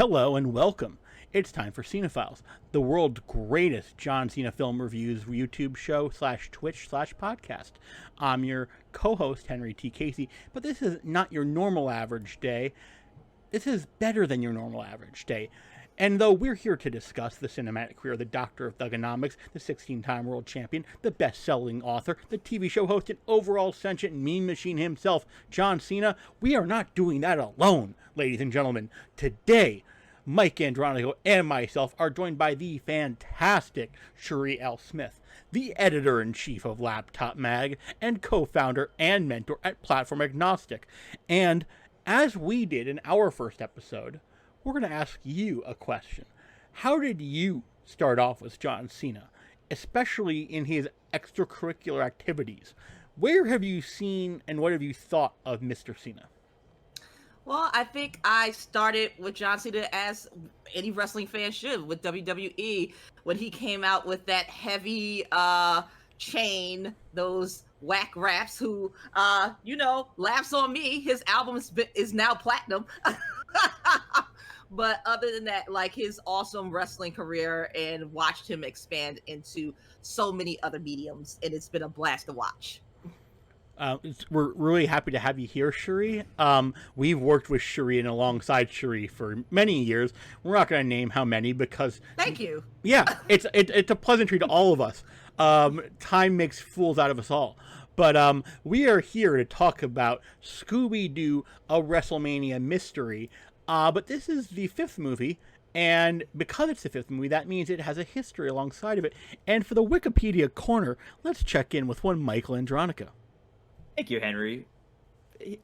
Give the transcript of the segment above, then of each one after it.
Hello and welcome. It's time for Cinephiles, the world's greatest John Cena film reviews YouTube show / Twitch / podcast. I'm your co-host, Henry T. Casey, but this is not your normal average day. This is better than your normal average day. And though we're here to discuss the cinematic career of the Doctor of Thugonomics, the 16-time world champion, the best-selling author, the TV show host, and overall sentient meme machine himself, John Cena, we are not doing that alone, ladies and gentlemen. Today, Mike Andronico and myself are joined by the fantastic Sherri L. Smith, the editor-in-chief of Laptop Mag, and co-founder and mentor at Platform Agnostic. And as we did in our first episode, we're going to ask you a question. How did you start off with John Cena, especially in his extracurricular activities? Where have you seen and what have you thought of Mr. Cena? Well, I think I started with John Cena as any wrestling fan should, with WWE, when he came out with that heavy chain, those whack raps who, laughs on me. His album is now platinum. But other than that, like his awesome wrestling career, and watched him expand into so many other mediums, and it's been a blast to watch. We're really happy to have you here, Sherri. We've worked with Sherri and alongside Sherri for many years. We're not going to name how many because... Thank you. Yeah, it's a pleasantry to all of us. Time makes fools out of us all. But we are here to talk about Scooby-Doo, a Wrestlemania mystery. But this is the fifth movie, and because it's the fifth movie, that means it has a history alongside of it. And for the Wikipedia corner, let's check in with one Michael Andronico. Thank you, Henry.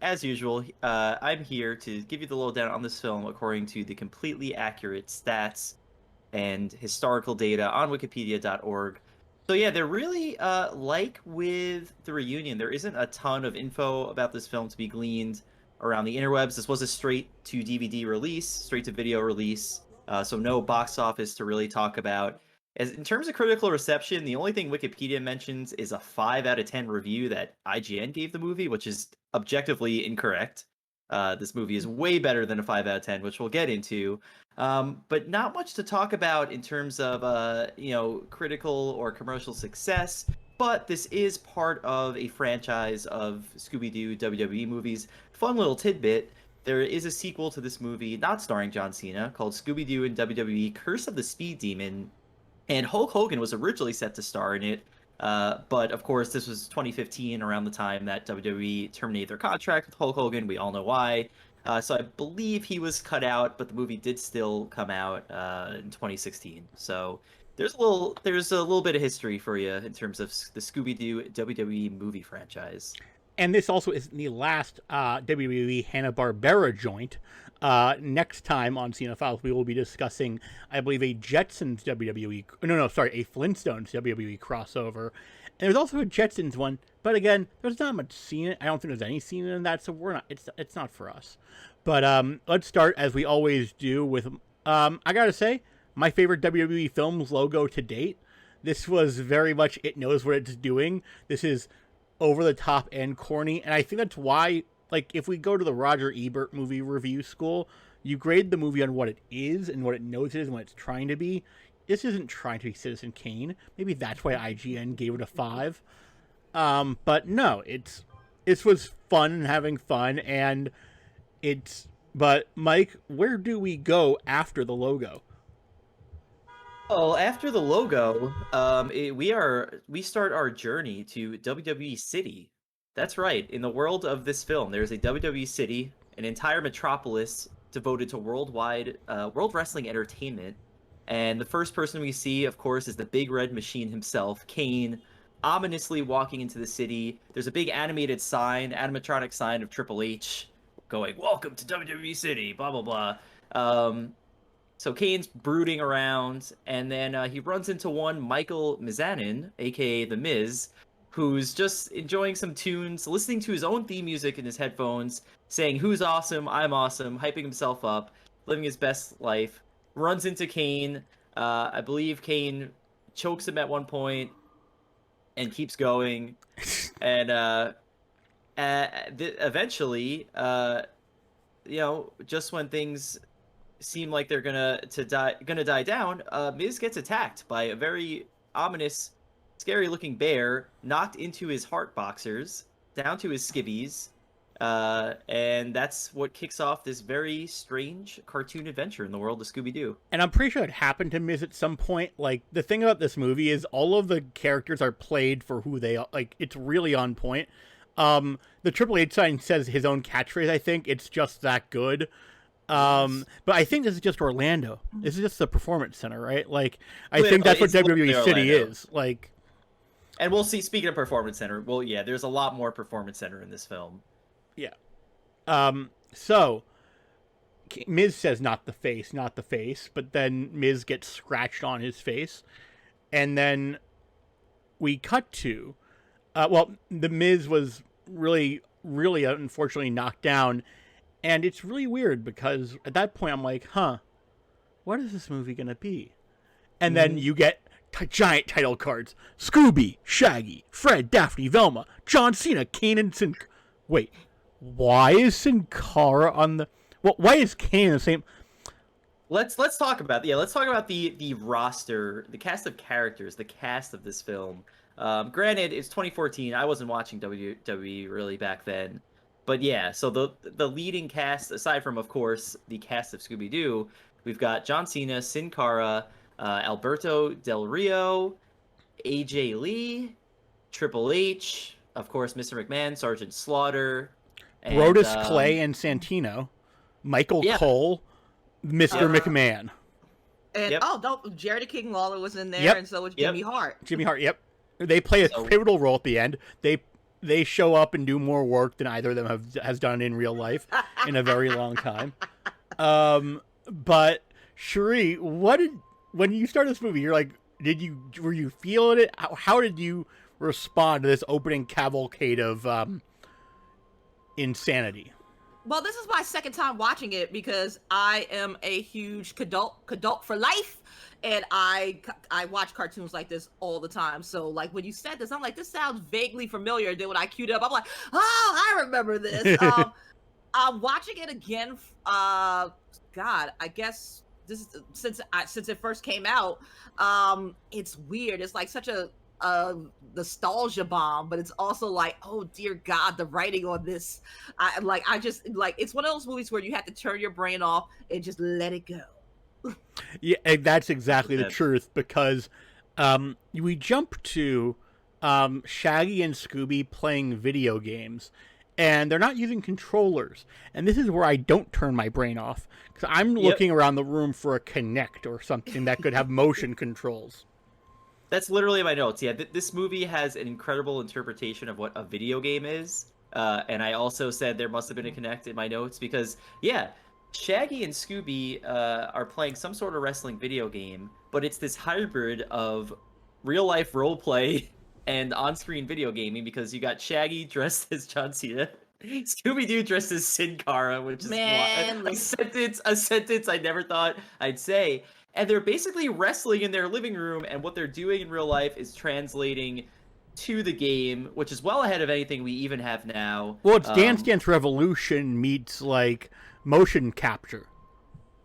As usual, I'm here to give you the lowdown on this film according to the completely accurate stats and historical data on wikipedia.org. So yeah, they're really, like with the reunion, there isn't a ton of info about this film to be gleaned around the interwebs. This was a straight-to-DVD release, straight-to-video release, so no box office to really talk about. In terms of critical reception, the only thing Wikipedia mentions is a 5 out of 10 review that IGN gave the movie, which is objectively incorrect. This movie is way better than a 5 out of 10, which we'll get into. But not much to talk about in terms of, critical or commercial success. But this is part of a franchise of Scooby-Doo WWE movies. Fun little tidbit. There is a sequel to this movie, not starring John Cena, called Scooby-Doo and WWE Curse of the Speed Demon. And Hulk Hogan was originally set to star in it, but of course this was 2015, around the time that WWE terminated their contract with Hulk Hogan. We all know why. So I believe he was cut out, but the movie did still come out in 2016. So there's a little bit of history for you in terms of the Scooby-Doo WWE movie franchise. And this also isn't the last WWE Hanna-Barbera joint. Next time on Cinephiles, we will be discussing, I believe, a Flintstones WWE crossover. And there's also a Jetsons one, but again, there's not much Cena. I don't think there's any Cena in that, so we're not. It's not for us. But let's start as we always do with. I gotta say, my favorite WWE Films logo to date. This was very much, it knows what it's doing. This is over the top and corny, and I think that's why, like, if we go to the Roger Ebert movie review school, you grade the movie on what it is and what it knows it is and what it's trying to be. This isn't trying to be Citizen Kane. Maybe that's why IGN gave it a 5. But no, it was fun and having fun, and but Mike, where do we go after the logo? Well, after the logo, we start our journey to WWE City. That's right. In the world of this film, there's a WWE City, an entire metropolis devoted to world wrestling entertainment. And the first person we see, of course, is the Big Red Machine himself, Kane, ominously walking into the city. There's a big animatronic sign of Triple H going, "Welcome to WWE City," blah, blah, blah. So Kane's brooding around, and then he runs into one Michael Mizanin, aka The Miz, who's just enjoying some tunes, listening to his own theme music in his headphones, saying, "Who's awesome? I'm awesome," hyping himself up, living his best life. Runs into Kane. I believe Kane chokes him at one point and keeps going. And eventually, just when things seem like they're gonna die down, Miz gets attacked by a very ominous, scary-looking bear, knocked into his heart boxers, down to his skivvies, and that's what kicks off this very strange cartoon adventure in the world of Scooby-Doo. And I'm pretty sure it happened to Miz at some point. Like, the thing about this movie is all of the characters are played for who they are. Like, it's really on point. The Triple H sign says his own catchphrase, I think. It's just that good. But I think this is just Orlando. This is just the Performance Center, right? Like, I think that's what WWE City is. Like, and we'll see, speaking of Performance Center, well, yeah, there's a lot more Performance Center in this film. yeah. So Miz says not the face, but then Miz gets scratched on his face. And then we cut to, the Miz was really, really unfortunately knocked down. And it's really weird because at that point I'm like, what is this movie going to be? And then you get giant title cards. Scooby, Shaggy, Fred, Daphne, Velma, John Cena, Kane, and Sin... Wait, why is Sin Cara on the... Well, why is Kane the same... Let's talk about the roster, the cast of characters, the cast of this film. Granted, it's 2014. I wasn't watching WWE really back then. But yeah, so the leading cast, aside from, of course, the cast of Scooby-Doo, we've got John Cena, Sin Cara, Alberto Del Rio, AJ Lee, Triple H, of course, Mr. McMahon, Sergeant Slaughter, and, Brodus Clay and Santino, Michael Cole, Mr. McMahon. And Jerry the King Lawler was in there, Yep. and so was Jimmy Hart. Jimmy Hart, yep. They play a pivotal role at the end. They show up and do more work than either of them has done in real life in a very long time. But Sherri, when you started this movie, you're like, were you feeling it? How did you respond to this opening cavalcade of insanity? Well, this is my second time watching it because I am a huge Kadult for life, and I watch cartoons like this all the time. So, like, when you said this, I'm like, this sounds vaguely familiar. Then when I queued up, I'm like, oh, I remember this. I'm watching it again. God, I guess this is since it first came out. It's weird. It's like such a nostalgia bomb, but it's also like, oh dear God, the writing on this, it's one of those movies where you have to turn your brain off and just let it go. Yeah, that's exactly the truth, because we jump to Shaggy and Scooby playing video games, and they're not using controllers, and this is where I don't turn my brain off, because I'm looking around the room for a Kinect or something that could have motion controls. That's literally my notes. Yeah, this movie has an incredible interpretation of what a video game is. And I also said there must have been a Kinect in my notes because, Shaggy and Scooby are playing some sort of wrestling video game, but it's this hybrid of real-life roleplay and on-screen video gaming because you got Shaggy dressed as John Cena, Scooby-Doo dressed as Sin Cara, which is a sentence I never thought I'd say. And they're basically wrestling in their living room, and what they're doing in real life is translating to the game, which is well ahead of anything we even have now. Well, it's Dance Dance Revolution meets, like, motion capture.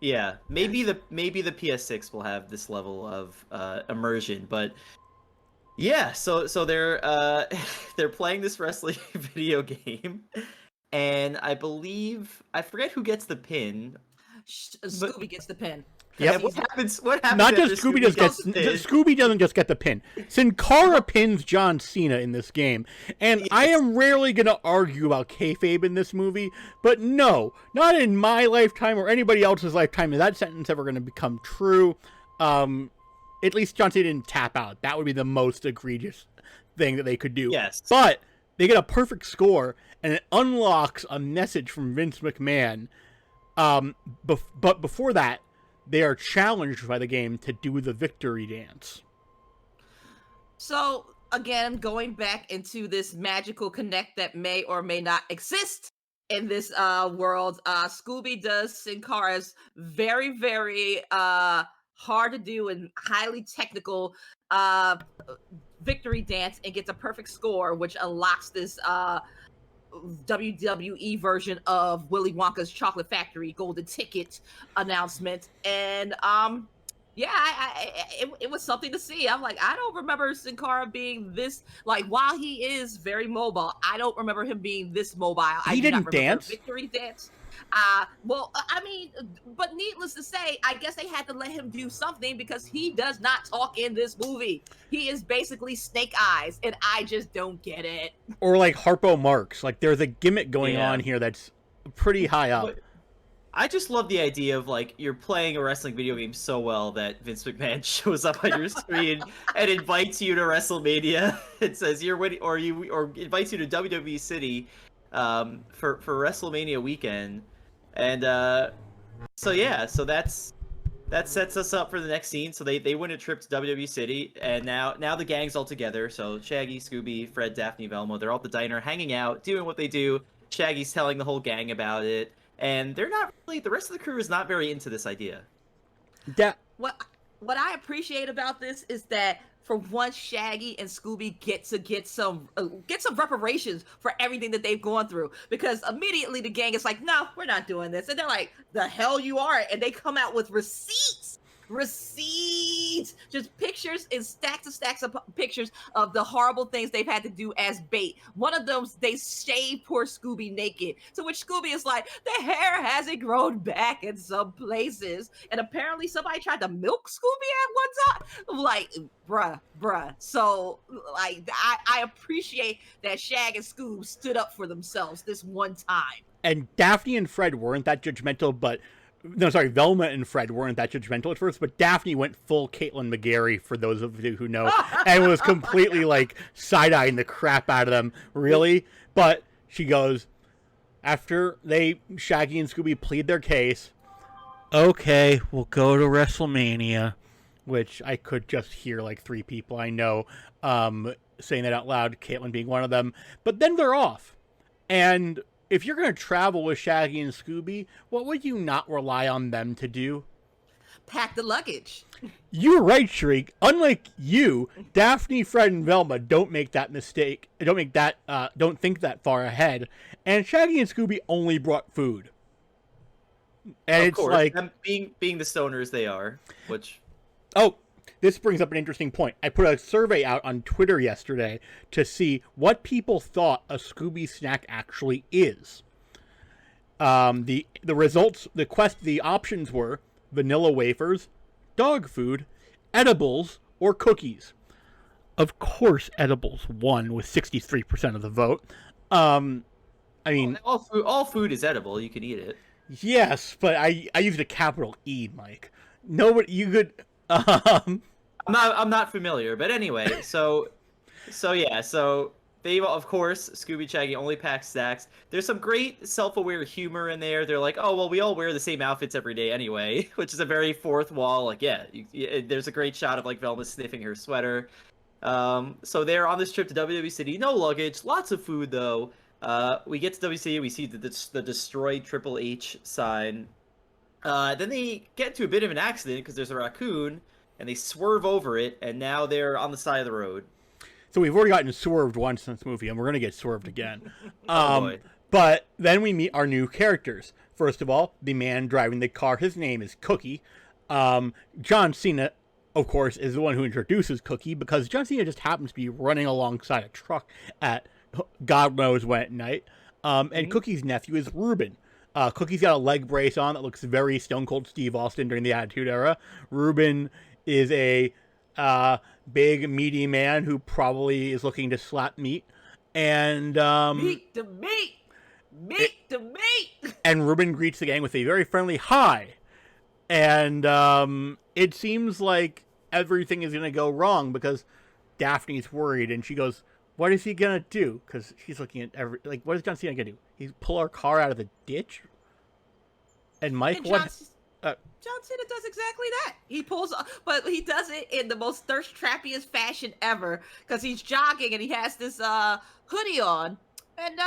Yeah, maybe the PS6 will have this level of immersion, but yeah, so they're they're playing this wrestling video game, and I forget who gets the pin. Scooby gets the pin. Yeah. What happens? Not just Scooby doesn't just get the pin. Sin Cara pins John Cena in this game, and I am rarely going to argue about kayfabe in this movie. But no, not in my lifetime or anybody else's lifetime is that sentence ever going to become true. At least John Cena didn't tap out. That would be the most egregious thing that they could do. Yes. But they get a perfect score, and it unlocks a message from Vince McMahon. But before that, they are challenged by the game to do the victory dance. So, again, going back into this magical connect that may or may not exist in this world, Scooby does Sin Cara's very, very hard to do and highly technical victory dance and gets a perfect score, which unlocks this WWE version of Willy Wonka's Chocolate Factory Golden Ticket announcement, and yeah, it was something to see. I'm like, I don't remember Sin Cara being this, like, while he is very mobile, I don't remember him being this mobile. I He do not didn't remember dance. Victory Dance. I mean, but needless to say, I guess they had to let him do something because he does not talk in this movie. He is basically Snake Eyes, and I just don't get it. Or like Harpo Marx. Like there's a gimmick going Yeah. on here that's pretty high up. But I just love the idea of like you're playing a wrestling video game so well that Vince McMahon shows up on your screen and invites you to WrestleMania and says you're winning, or invites you to WWE City for WrestleMania weekend, and so that sets us up for the next scene. So they win a trip to WWE City, and now the gang's all together. So Shaggy, Scooby, Fred, Daphne, Velma, they're all at the diner hanging out, doing what they do. Shaggy's telling the whole gang about it. And they're not really, the rest of the crew is not very into this idea. What I appreciate about this is that for once Shaggy and Scooby get some reparations for everything that they've gone through, because immediately the gang is like, no, we're not doing this, and they're like, the hell you are, and they come out with receipts, just pictures and stacks of pictures of the horrible things they've had to do as bait. One of them, they shave poor Scooby naked, to which Scooby is like, the hair hasn't grown back in some places, and apparently somebody tried to milk Scooby at one time. Like, bruh. So like, I appreciate that Shag and Scoob stood up for themselves this one time. And Daphne and Fred weren't that judgmental, but no, sorry, Velma and Fred weren't that judgmental at first, but Daphne went full Caitlin McGarry, for those of you who know, and was completely like side-eyeing the crap out of them, really. But she goes, after Shaggy and Scooby plead their case, okay, we'll go to WrestleMania, which I could just hear like 3 people I know saying that out loud, Caitlin being one of them. But then they're off. And if you're going to travel with Shaggy and Scooby, what would you not rely on them to do? Pack the luggage. You're right, Shriek. Unlike you, Daphne, Fred, and Velma don't make that mistake. Don't think that far ahead. And Shaggy and Scooby only brought food. And of it's course, like, them being the stoners they are, which. Oh, this brings up an interesting point. I put a survey out on Twitter yesterday to see what people thought a Scooby snack actually is. The results, the options were vanilla wafers, dog food, edibles, or cookies. Of course, edibles won with 63% of the vote. I mean, all food is edible. You can eat it. Yes, but I used a capital E, Mike. Nobody, you could. I'm not familiar, but anyway, so they, of course, Scooby Shaggy only pack snacks. There's some great self-aware humor in there. They're like, oh well, we all wear the same outfits every day anyway, which is a very fourth wall. Like, there's a great shot of like Velma sniffing her sweater. So they're on this trip to WWE City, no luggage, lots of food though. We get to WC, we see the destroyed Triple H sign. Then they get into a bit of an accident because there's a raccoon, and they swerve over it, and now they're on the side of the road. So we've already gotten swerved once in this movie, and we're going to get swerved again. Oh boy. But then we meet our new characters. First of all, the man driving the car, his name is Cookie. John Cena, of course, is the one who introduces Cookie, because John Cena just happens to be running alongside a truck at God knows when at night. And Cookie's nephew is Ruben. Cookie's got a leg brace on that looks very Stone Cold Steve Austin during the Attitude Era. Ruben is a big, meaty man who probably is looking to slap meat. And Meat to meat. And Ruben greets the gang with a very friendly hi. And it seems like everything is going to go wrong because Daphne's worried, and she goes, what is he going to do? Because she's looking at what is John Cena going to do? He's pull our car out of the ditch? And Mike, John Cena does exactly that. He pulls, but he does it in the most thirst trappiest fashion ever, because he's jogging and he has this hoodie on, and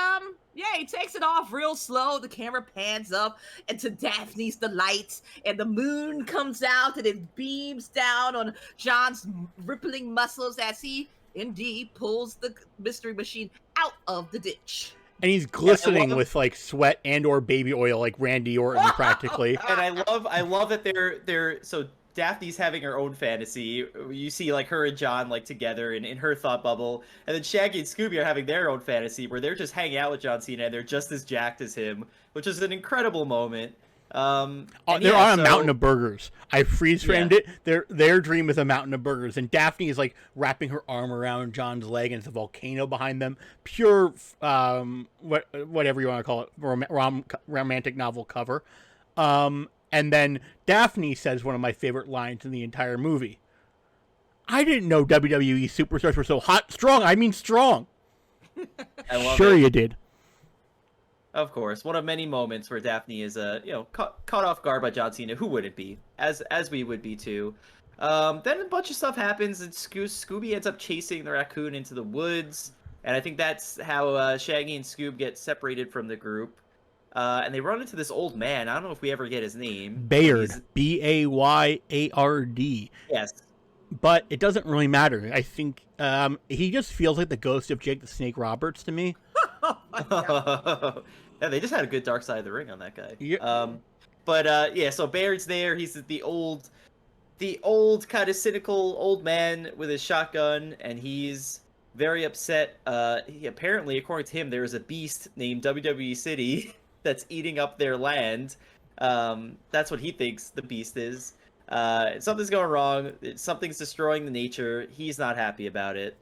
he takes it off real slow. The camera pans up into Daphne's delight, and the moon comes out and it beams down on John's rippling muscles as he indeed pulls the mystery machine out of the ditch. And he's glistening with like sweat and or baby oil, like Randy Orton practically. And I love that they're so Daphne's having her own fantasy. You see like her and John like together in her thought bubble, and then Shaggy and Scooby are having their own fantasy where they're just hanging out with John Cena and they're just as jacked as him, which is an incredible moment. They're on a mountain of burgers. I freeze framed it. Their dream is a mountain of burgers, and Daphne is like wrapping her arm around John's leg, and it's a volcano behind them. Pure, whatever you want to call it, romantic novel cover. And then Daphne says one of my favorite lines in the entire movie. I didn't know WWE superstars were so hot, strong. I mean strong. I love sure it. You did. Of course, one of many moments where Daphne is, caught off guard by John Cena. Who wouldn't be? As we would be too. Then a bunch of stuff happens, and Scooby ends up chasing the raccoon into the woods, and I think that's how Shaggy and Scoob get separated from the group. And they run into this old man. I don't know if we ever get his name. Bayard, Bayard. Yes. But it doesn't really matter. I think he just feels like the ghost of Jake the Snake Roberts to me. Yeah, they just had a good Dark Side of the Ring on that guy. Yeah. So Bayard's there. He's the old kind of cynical old man with his shotgun, and he's very upset. Apparently, according to him, there is a beast named WWE City that's eating up their land. That's what he thinks the beast is. Something's going wrong. Something's destroying the nature. He's not happy about it.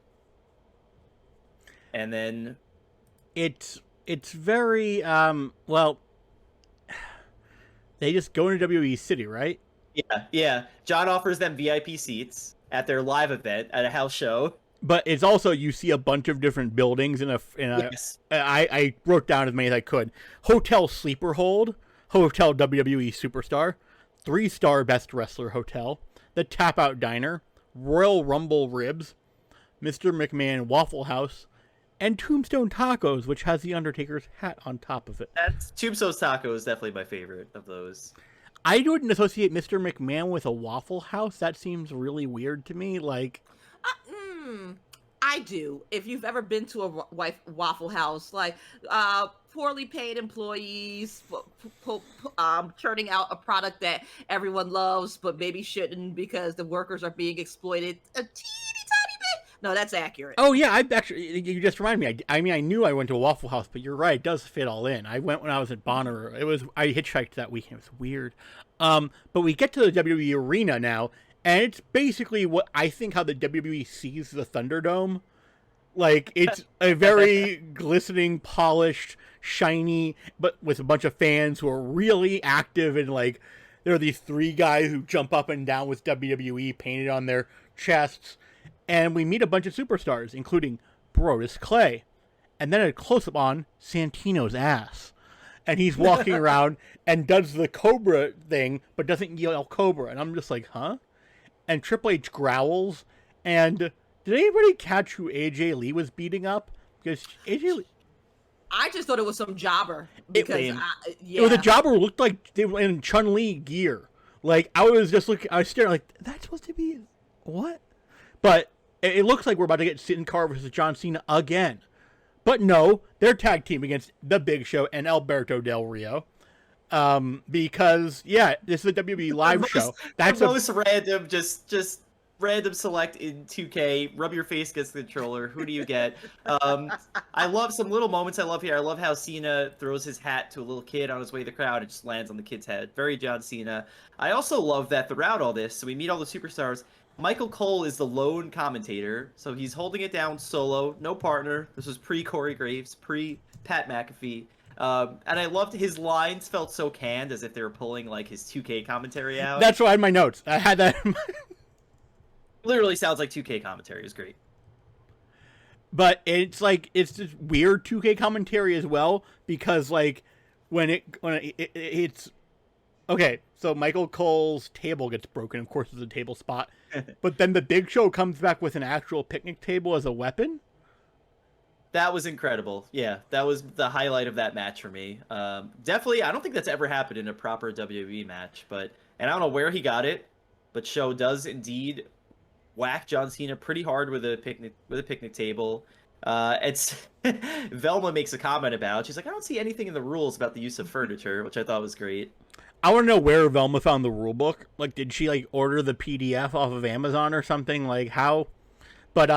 And then it's very they just go into WWE City, right? Yeah. John offers them VIP seats at their live event at a house show. But it's also, you see a bunch of different buildings yes. I wrote down as many as I could. Hotel Sleeper Hold, Hotel WWE Superstar, 3-star Best Wrestler Hotel, the Tap Out Diner, Royal Rumble Ribs, Mr. McMahon Waffle House, and Tombstone Tacos, which has the Undertaker's hat on top of it. That's Tombstone Tacos is definitely my favorite of those. I wouldn't associate Mr. McMahon with a Waffle House. That seems really weird to me. Like, I do. If you've ever been to a Waffle House, like poorly paid employees churning out a product that everyone loves, but maybe shouldn't because the workers are being exploited a teeny tiny bit. No, that's accurate. Oh yeah, you just reminded me. I mean, I knew I went to a Waffle House, but you're right, it does fit all in. I went when I was at Bonner. I hitchhiked that weekend. It was weird. But we get to the WWE arena now, and it's basically what I think how the WWE sees the Thunderdome. Like, it's a very glistening, polished, shiny, but with a bunch of fans who are really active, and like there are these 3 guys who jump up and down with WWE painted on their chests. And we meet a bunch of superstars, including Brodus Clay. And then a close-up on Santino's ass. And he's walking around and does the Cobra thing, but doesn't yell Cobra. And I'm just like, huh? And Triple H growls. And did anybody catch who AJ Lee was beating up? Because AJ Lee... I just thought it was some jobber. Because, It was a jobber who looked like they were in Chun-Li gear. Like, I was staring like, that's supposed to be... What? But it looks like we're about to get Sin Cara versus John Cena again. But no, they're tag team against The Big Show and Alberto Del Rio. Because, yeah, this is a WWE live show. That's the most random, just random select in 2K. Rub your face against the controller. Who do you get? I love some little moments I love here. I love how Cena throws his hat to a little kid on his way to the crowd. It just lands on the kid's head. Very John Cena. I also love that throughout all this, so we meet all the superstars. Michael Cole is the lone commentator, so he's holding it down solo, no partner. This was pre-Corey Graves, pre-Pat McAfee. And I loved his lines felt so canned, as if they were pulling like his 2K commentary out. That's what I had in my notes. I had that in my... Literally sounds like 2K commentary. It was great. But it's like, it's just weird 2K commentary as well, because like it's okay, so Michael Cole's table gets broken. Of course, it's a table spot. But then the Big Show comes back with an actual picnic table as a weapon. That was incredible. Yeah, that was the highlight of that match for me. Definitely, I don't think that's ever happened in a proper WWE match. And I don't know where he got it, but Show does indeed whack John Cena pretty hard with a picnic table. It's Velma makes a comment about it. She's like, I don't see anything in the rules about the use of furniture, which I thought was great. I want to know where Velma found the rule book. Like, did she like order the PDF off of Amazon or something? Like how? But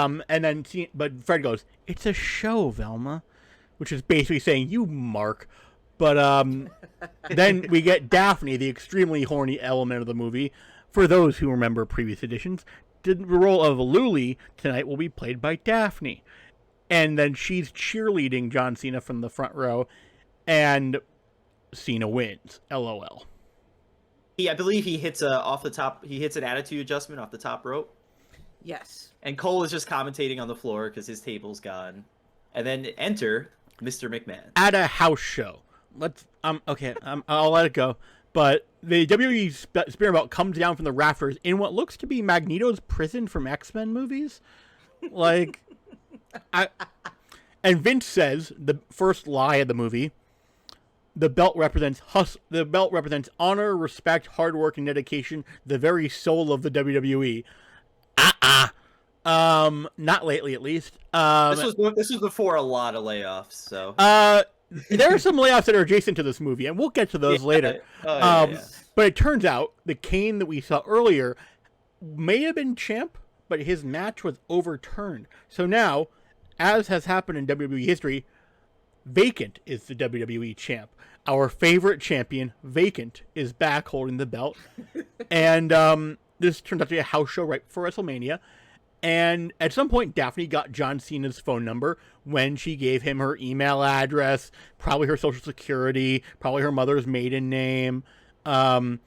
but Fred goes, "It's a show, Velma," which is basically saying you mark. But then we get Daphne, the extremely horny element of the movie. For those who remember previous editions, the role of Luli tonight will be played by Daphne, and then she's cheerleading John Cena from the front row, and Cena wins. LOL. I believe he hits off the top. He hits an attitude adjustment off the top rope. Yes. And Cole is just commentating on the floor because his table's gone. And then enter Mr. McMahon At a house show. I'll let it go. But the WWE spear belt comes down from the rafters in what looks to be Magneto's prison from X-Men movies. Like, and Vince says the first lie of the movie. The belt represents The belt represents honor, respect, hard work, and dedication. The very soul of the WWE. Not lately, at least. This was before a lot of layoffs. So there are some layoffs that are adjacent to this movie, and we'll get to those later. But it turns out the Kane that we saw earlier may have been champ, but his match was overturned. So now, as has happened in WWE history, Vacant is the WWE champ. Our favorite champion, Vacant, is back holding the belt. And this turns out to be a house show right before WrestleMania. And at some point, Daphne got John Cena's phone number when she gave him her email address, probably her social security, probably her mother's maiden name. And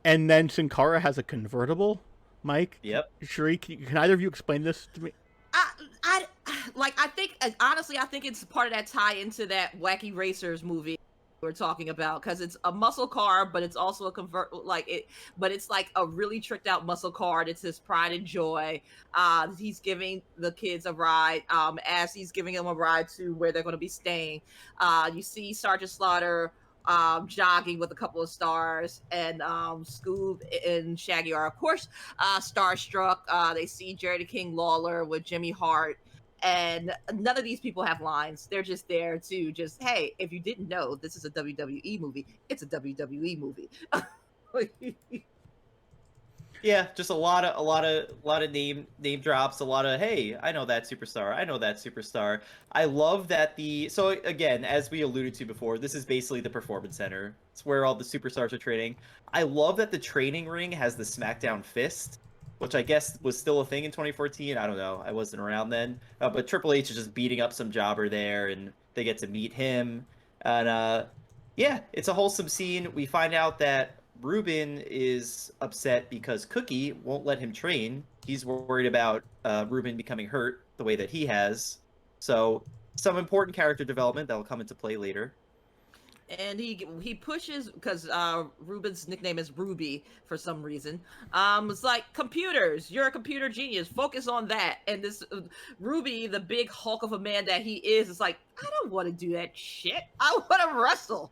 then Sin Cara has a convertible. Mike? Yep. Sherri, can either of you explain this to me? I think honestly, I think it's part of that tie into that Wacky Racers movie we're talking about, because it's a muscle car, but it's also a but it's like a really tricked out muscle car. It's his pride and joy. He's giving the kids a ride as he's giving them a ride to where they're going to be staying. You see Sergeant Slaughter jogging with a couple of stars, and Scoob and Shaggy are of course starstruck. They see Jerry the King Lawler with Jimmy Hart, and none of these people have lines. They're just there to just, hey, if you didn't know, this is a WWE movie. It's a WWE movie. Yeah, just a lot of name drops, a lot of, hey, I know that superstar. I know that superstar. I love that so again, as we alluded to before, this is basically the performance center. It's where all the superstars are training. I love that the training ring has the SmackDown fist, which I guess was still a thing in 2014. I don't know. I wasn't around then. But Triple H is just beating up some jobber there, and they get to meet him. And yeah, it's a wholesome scene. We find out that Ruben is upset because Cookie won't let him train. He's worried about Ruben becoming hurt the way that he has. So some important character development that will come into play later. And he pushes, because Ruben's nickname is Ruby for some reason. It's like, computers, you're a computer genius, focus on that. And this Ruby, the big hulk of a man that he is like, I don't want to do that shit. I want to wrestle.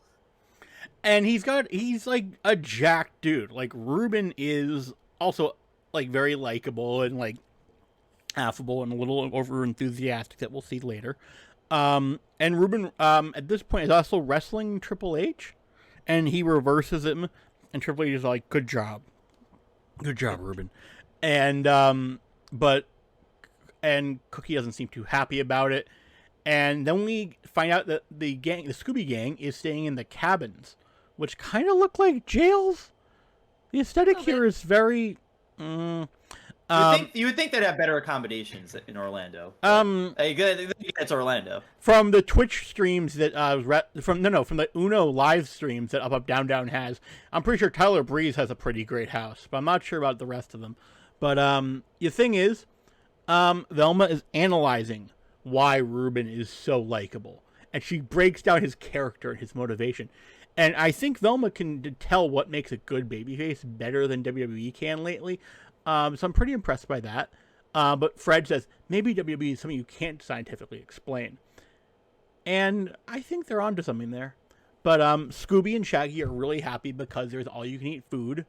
And he's like a jacked dude. Like, Ruben is also like very likable and like affable and a little over enthusiastic, that we'll see later. And Ruben, at this point, is also wrestling Triple H, and he reverses him, and Triple H is like, good job, Ruben. And Cookie doesn't seem too happy about it. And then we find out that the Scooby Gang, is staying in the cabins, which kind of look like jails. The aesthetic here is very, You would think they'd have better accommodations in Orlando. It's Orlando. From the Twitch streams that from the Uno live streams that Up Down Down has, I'm pretty sure Tyler Breeze has a pretty great house, but I'm not sure about the rest of them. But the thing is, Velma is analyzing why Ruben is so likable, and she breaks down his character and his motivation. And I think Velma can tell what makes a good babyface better than WWE can lately. So I'm pretty impressed by that. But Fred says, maybe WWE is something you can't scientifically explain. And I think they're onto something there. But Scooby and Shaggy are really happy because there's all-you-can-eat food.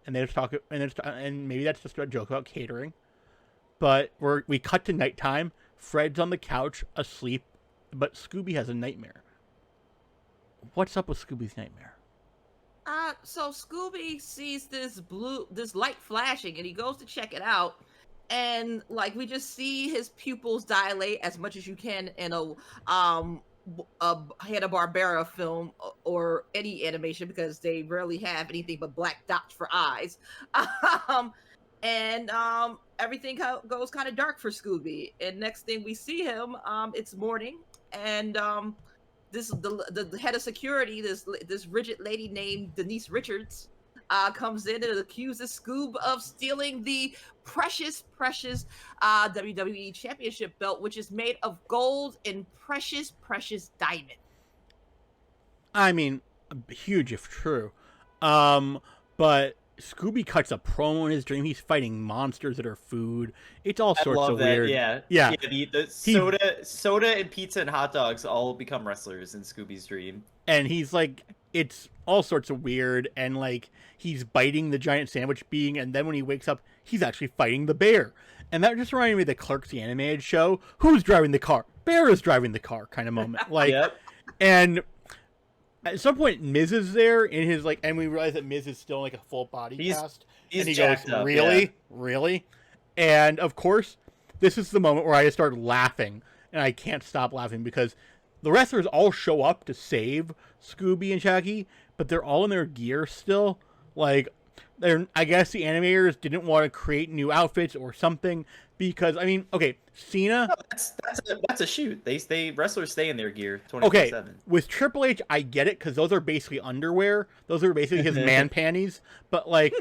And they just talk, and maybe that's just a joke about catering. But we cut to nighttime. Fred's on the couch asleep, but Scooby has a nightmare. What's up with Scooby's nightmare? So Scooby sees this light flashing, and he goes to check it out, and like we just see his pupils dilate as much as you can in a Hanna-Barbera film or any animation, because they rarely have anything but black dots for eyes. And everything goes kind of dark for Scooby. And next thing we see him, it's morning, and the head of security, this rigid lady named Denise Richards, comes in and accuses Scoob of stealing the precious WWE Championship belt, which is made of gold and precious diamond. I mean, huge if true. But Scooby cuts a promo in his dream. He's fighting monsters that are food. It's all sorts of weird. Yeah. The soda and pizza and hot dogs all become wrestlers in Scooby's dream. And he's like, it's all sorts of weird. And like, he's biting the giant sandwich being, and then when he wakes up, he's actually fighting the bear. And that just reminded me of the Clerks the animated show. Who's driving the car? Bear is driving the car kind of moment. Like, Yep. And at some point, Miz is there in his like, and we realize that Miz is still like a full body cast. He's and he jacked goes, up, really? yeah. Really? And of course, this is the moment where I just start laughing, and I can't stop laughing because the wrestlers all show up to save Scooby and Shaggy, but they're all in their gear still. Like, I guess the animators didn't want to create new outfits or something, because I mean, okay, Cena. No, that's a shoot. They wrestlers stay in their gear 24/7. Okay, with Triple H, I get it because those are basically underwear. Those are basically his man panties. But like,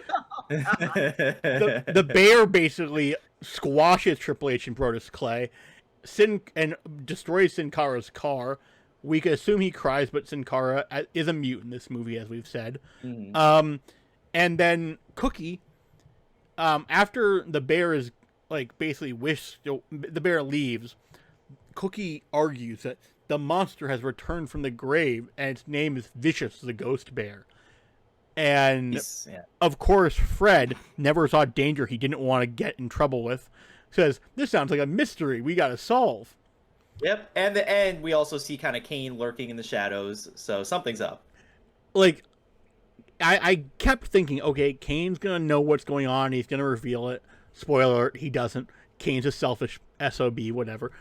the bear basically squashes Triple H and Brodus Clay, and destroys Sin Cara's car. We could assume he cries, but Sin Cara is a mute in this movie, as we've said. Mm-hmm. And then Cookie, after the bear is like basically the bear leaves, Cookie argues that the monster has returned from the grave and its name is Vicious the Ghost Bear. And of course, Fred never saw danger he didn't want to get in trouble with. Says, this sounds like a mystery we got to solve. Yep, and we also see kind of Kane lurking in the shadows, so something's up. Like, I kept thinking, okay, Kane's going to know what's going on. He's going to reveal it. Spoiler alert, he doesn't. Kane's a selfish SOB, whatever.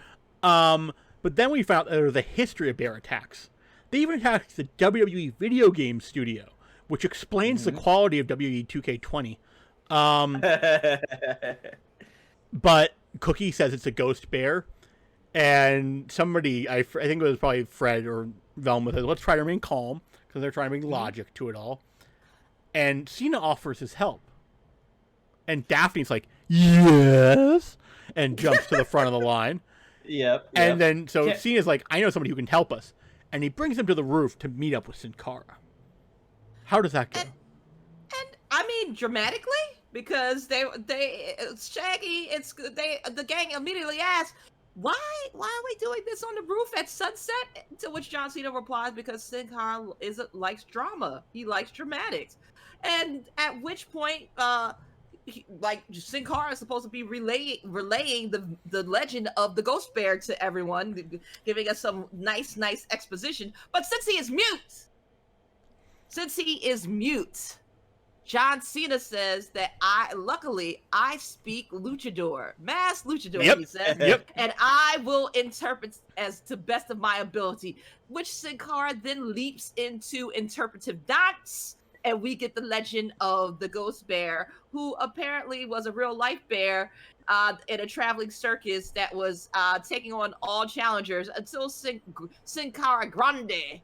But then we found out there was a history of bear attacks. They even attacked the WWE video game studio, which explains the quality of WWE 2K20. But Cookie says it's a ghost bear. And somebody, I think it was probably Fred or Velma, says, let's try to remain calm, because they're trying to bring logic to it all. And Cena offers his help. And Daphne's like, yes, and jumps to the front of the line. Yep. And then, so Cena's like, I know somebody who can help us. And he brings him to the roof to meet up with Sin Cara. How does that go? And I mean, dramatically, because Shaggy, the gang immediately asks, why are we doing this on the roof at sunset? To which John Cena replies, because Sin Cara likes drama. He likes dramatics. And at which point, Sin Cara is supposed to be relaying the legend of the Ghost Bear to everyone, giving us some nice exposition. But since he is mute, John Cena says that luckily I speak luchador, masked luchador, yep. He says, and I will interpret as to best of my ability, which Sin Cara then leaps into interpretive dance, and we get the legend of the Ghost Bear, who apparently was a real life bear in a traveling circus that was taking on all challengers until Sin Cara Grande,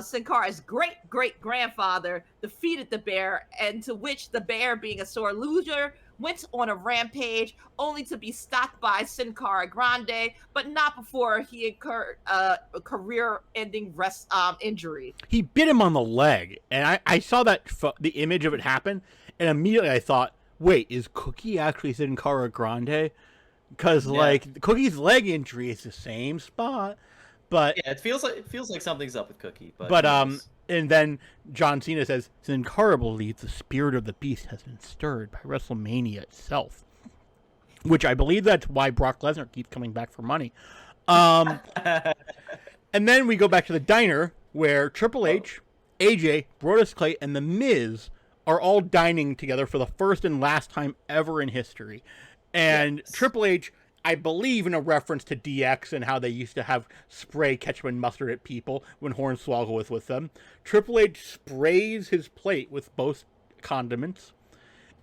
Sin Cara's great-great-grandfather, defeated the bear, and to which the bear, being a sore loser, went on a rampage, only to be stopped by Sin Cara Grande, but not before he incurred a career-ending injury. He bit him on the leg, and I saw the image of it happen, and immediately I thought, wait, is Cookie actually Sin Cara Grande? Because like Cookie's leg injury is the same spot. But yeah, it feels like something's up with Cookie. But and then John Cena says, Sin Cara believes the spirit of the beast has been stirred by Wrestlemania itself. which I believe that's why Brock Lesnar keeps coming back for money. And then we go back to the diner where Triple H, AJ, Brodus Clay, and The Miz are all dining together for the first and last time ever in history. And yes. Triple H, I believe in a reference to DX and how they used to have spray ketchup and mustard at people when Hornswoggle was with them. Triple H sprays his plate with both condiments,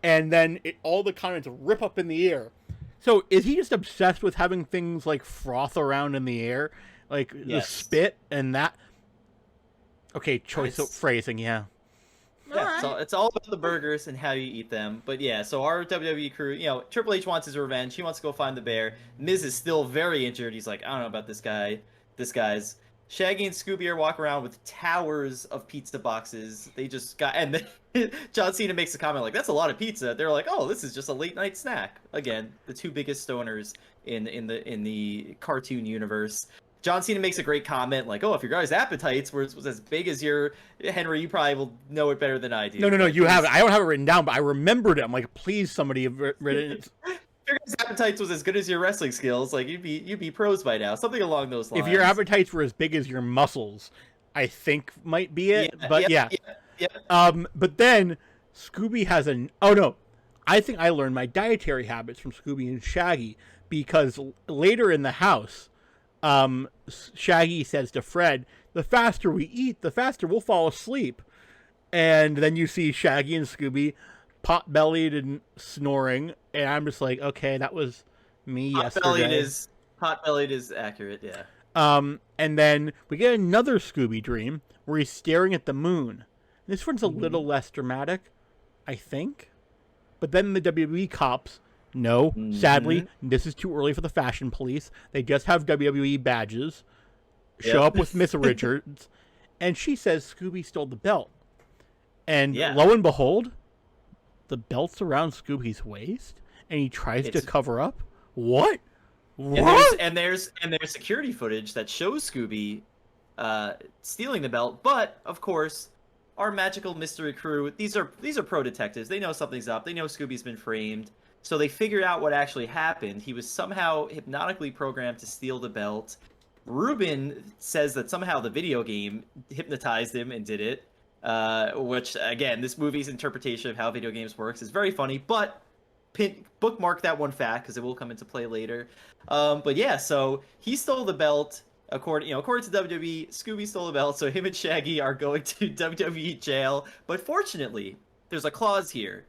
and then all the condiments rip up in the air. So is he just obsessed with having things like froth around in the air? Like the spit and that? Okay, choice of phrasing, yeah. Yeah, so it's all about the burgers and how you eat them. But yeah, so our WWE crew, Triple H wants his revenge. He wants to go find the bear. Miz is still very injured. He's like, I don't know about this guy. This guy's. Shaggy and Scooby are walking around with towers of pizza boxes. They just got, and then John Cena makes a comment like, "That's a lot of pizza." They're like, "Oh, this is just a late night snack." Again, the two biggest stoners in the cartoon universe. John Cena makes a great comment like, "Oh, if your guys' appetites was as big as your Henry, you probably will know it better than I do." No, you have it. I don't have it written down, but I remembered it. I'm like, please, somebody have written it. If your guys' appetites was as good as your wrestling skills, like you'd be pros by now. Something along those lines. If your appetites were as big as your muscles, I think might be it. Yeah, but then Scooby has I think I learned my dietary habits from Scooby and Shaggy, because later in the house, Shaggy says to Fred, "The faster we eat, the faster we'll fall asleep." And then you see Shaggy and Scooby pot-bellied and snoring, and I'm just like, okay, that was me yesterday. Pot-bellied is accurate, yeah. And then we get another Scooby dream where he's staring at the moon. This one's a little less dramatic, I think. But then the WWE cops, no, sadly, this is too early for the fashion police. They just have WWE badges, show up with Miss Richards, and she says Scooby stole the belt. And lo and behold, the belt's around Scooby's waist, and he tries to cover up. What? And there's security footage that shows Scooby stealing the belt, but of course, our magical mystery crew, these are pro detectives. They know something's up. They know Scooby's been framed. So they figured out what actually happened. He was somehow hypnotically programmed to steal the belt. Ruben says that somehow the video game hypnotized him and did it. Which, again, this movie's interpretation of how video games works is very funny, but bookmark that one fact because it will come into play later. But yeah, so he stole the belt. According to WWE, Scooby stole the belt, so him and Shaggy are going to WWE jail. But fortunately, there's a clause here.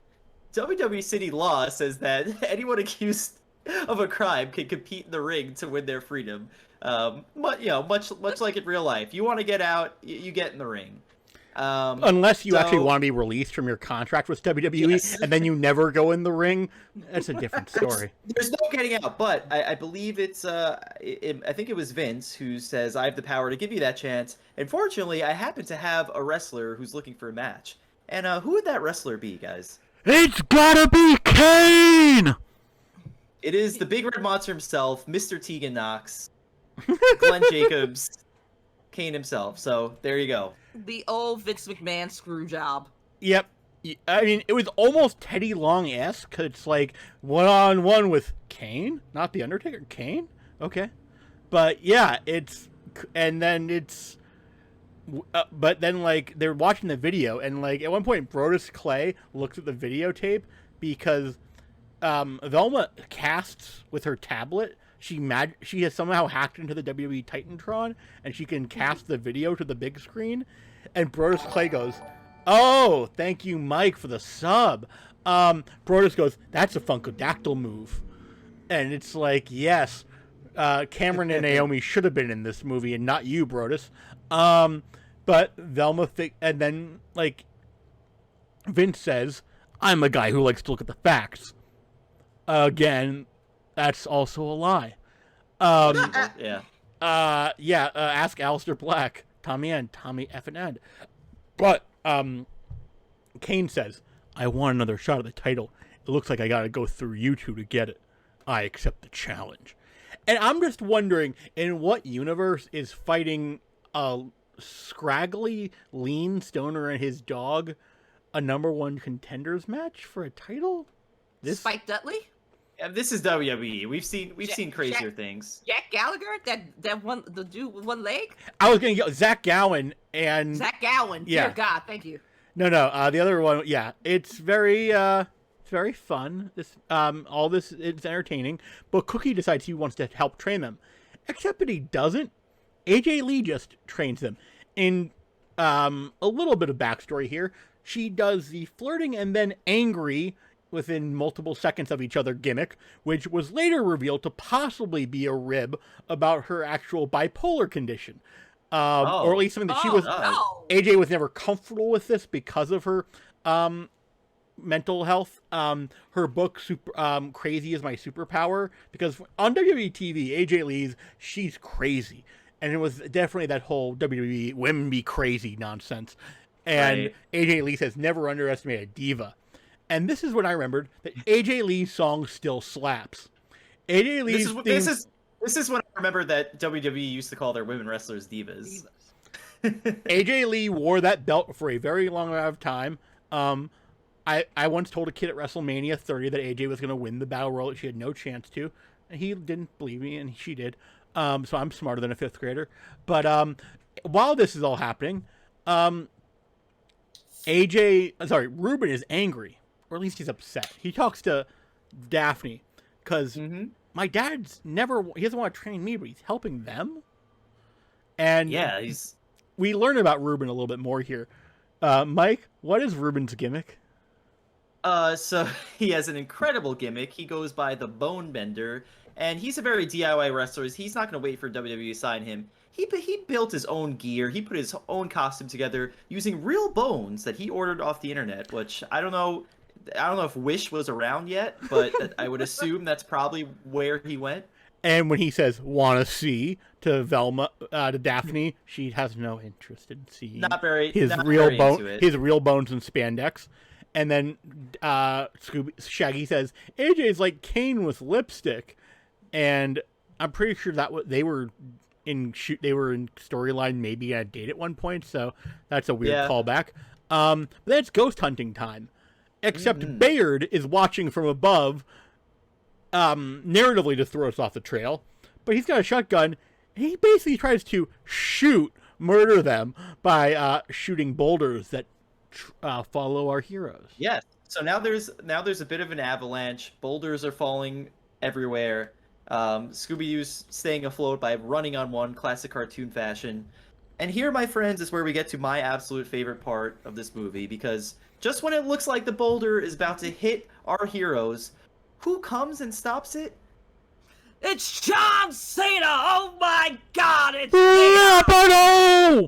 WWE city law says that anyone accused of a crime can compete in the ring to win their freedom. But much like in real life, you want to get out, you get in the ring. Unless you actually want to be released from your contract with WWE, and then you never go in the ring, that's a different story. There's no getting out, but I believe it's I think it was Vince who says, "I have the power to give you that chance." And fortunately, I happen to have a wrestler who's looking for a match. And who would that wrestler be, guys? It's gotta be Kane! It is the Big Red Monster himself, Mr. Tegan Knox, Glenn Jacobs, Kane himself. So there you go. The old Vince McMahon screw job. Yep. I mean, it was almost Teddy Long-esque, because it's like one-on-one with Kane, not The Undertaker. Kane? Okay. But yeah, but then, like, they're watching the video, and, like, at one point, Brodus Clay looks at the videotape because Velma casts with her tablet. She has somehow hacked into the WWE Titantron, and she can cast the video to the big screen. And Brodus Clay goes, "Oh, thank you, Mike, for the sub." Brodus goes, "That's a Funkadactyl move." And it's like, yes, Cameron and Naomi should have been in this movie, and not you, Brodus. But Velma, and then, like, Vince says, "I'm a guy who likes to look at the facts." Again, that's also a lie. Ask Aleister Black, Tommy effing End. But Kane says, "I want another shot at the title. It looks like I gotta go through you two to get it. I accept the challenge." And I'm just wondering, in what universe is fighting a scraggly, lean stoner and his dog a number one contenders match for a title? Spike Dudley? This is WWE. We've seen crazier things. Jack Gallagher, that one, the dude with one leg. I was gonna go Zach Gowen and Zach Gowen. Yeah. Dear God, thank you. No, the other one, yeah, it's very fun. This, all this is entertaining, but Cookie decides he wants to help train them, except that he doesn't. AJ Lee just trains them. In a little bit of backstory here, she does the flirting and then angry within multiple seconds of each other gimmick, which was later revealed to possibly be a rib about her actual bipolar condition. Or at least something that she was. No. AJ was never comfortable with this because of her mental health. Her book, Crazy is My Superpower, because on WWE TV, AJ Lee's she's crazy. And it was definitely that whole WWE women be crazy nonsense. And Right. AJ Lee says never underestimate a diva. And this is when I remembered that AJ Lee's song still slaps. AJ Lee's This is when I remember that WWE used to call their women wrestlers divas. AJ Lee wore that belt for a very long amount of time. I once told a kid at WrestleMania 30 that AJ was going to win the Battle Royal that she had no chance to. And he didn't believe me, and she did. So I'm smarter than a fifth grader. But while this is all happening, Ruben is angry, or at least he's upset. He talks to Daphne because my dad's he doesn't want to train me, but he's helping them. And yeah, we learn about Ruben a little bit more here. Mike, what is Ruben's gimmick? So he has an incredible gimmick. He goes by the Bone Bender, and he's a very DIY wrestler. He's not going to wait for WWE to sign him. He built his own gear. He put his own costume together using real bones that he ordered off the internet, which I don't know if Wish was around yet, but I would assume that's probably where he went. And when he says "wanna see" to Velma, to Daphne, she has no interest in seeing his real bones and spandex. And then Shaggy says AJ's like Kane with lipstick, and I'm pretty sure that they were in storyline, maybe a date at one point. So that's a weird callback. But then it's ghost hunting time, except Bayard is watching from above. Narratively to throw us off the trail, but he's got a shotgun, and he basically tries to murder them by shooting boulders that follow our heroes. Yes. So now there's a bit of an avalanche. Boulders are falling everywhere. Scooby-Doo's staying afloat by running on one, classic cartoon fashion. And here, my friends, is where we get to my absolute favorite part of this movie, because just when it looks like the boulder is about to hit our heroes, who comes and stops it? It's John Cena! Oh my God! It's Cena!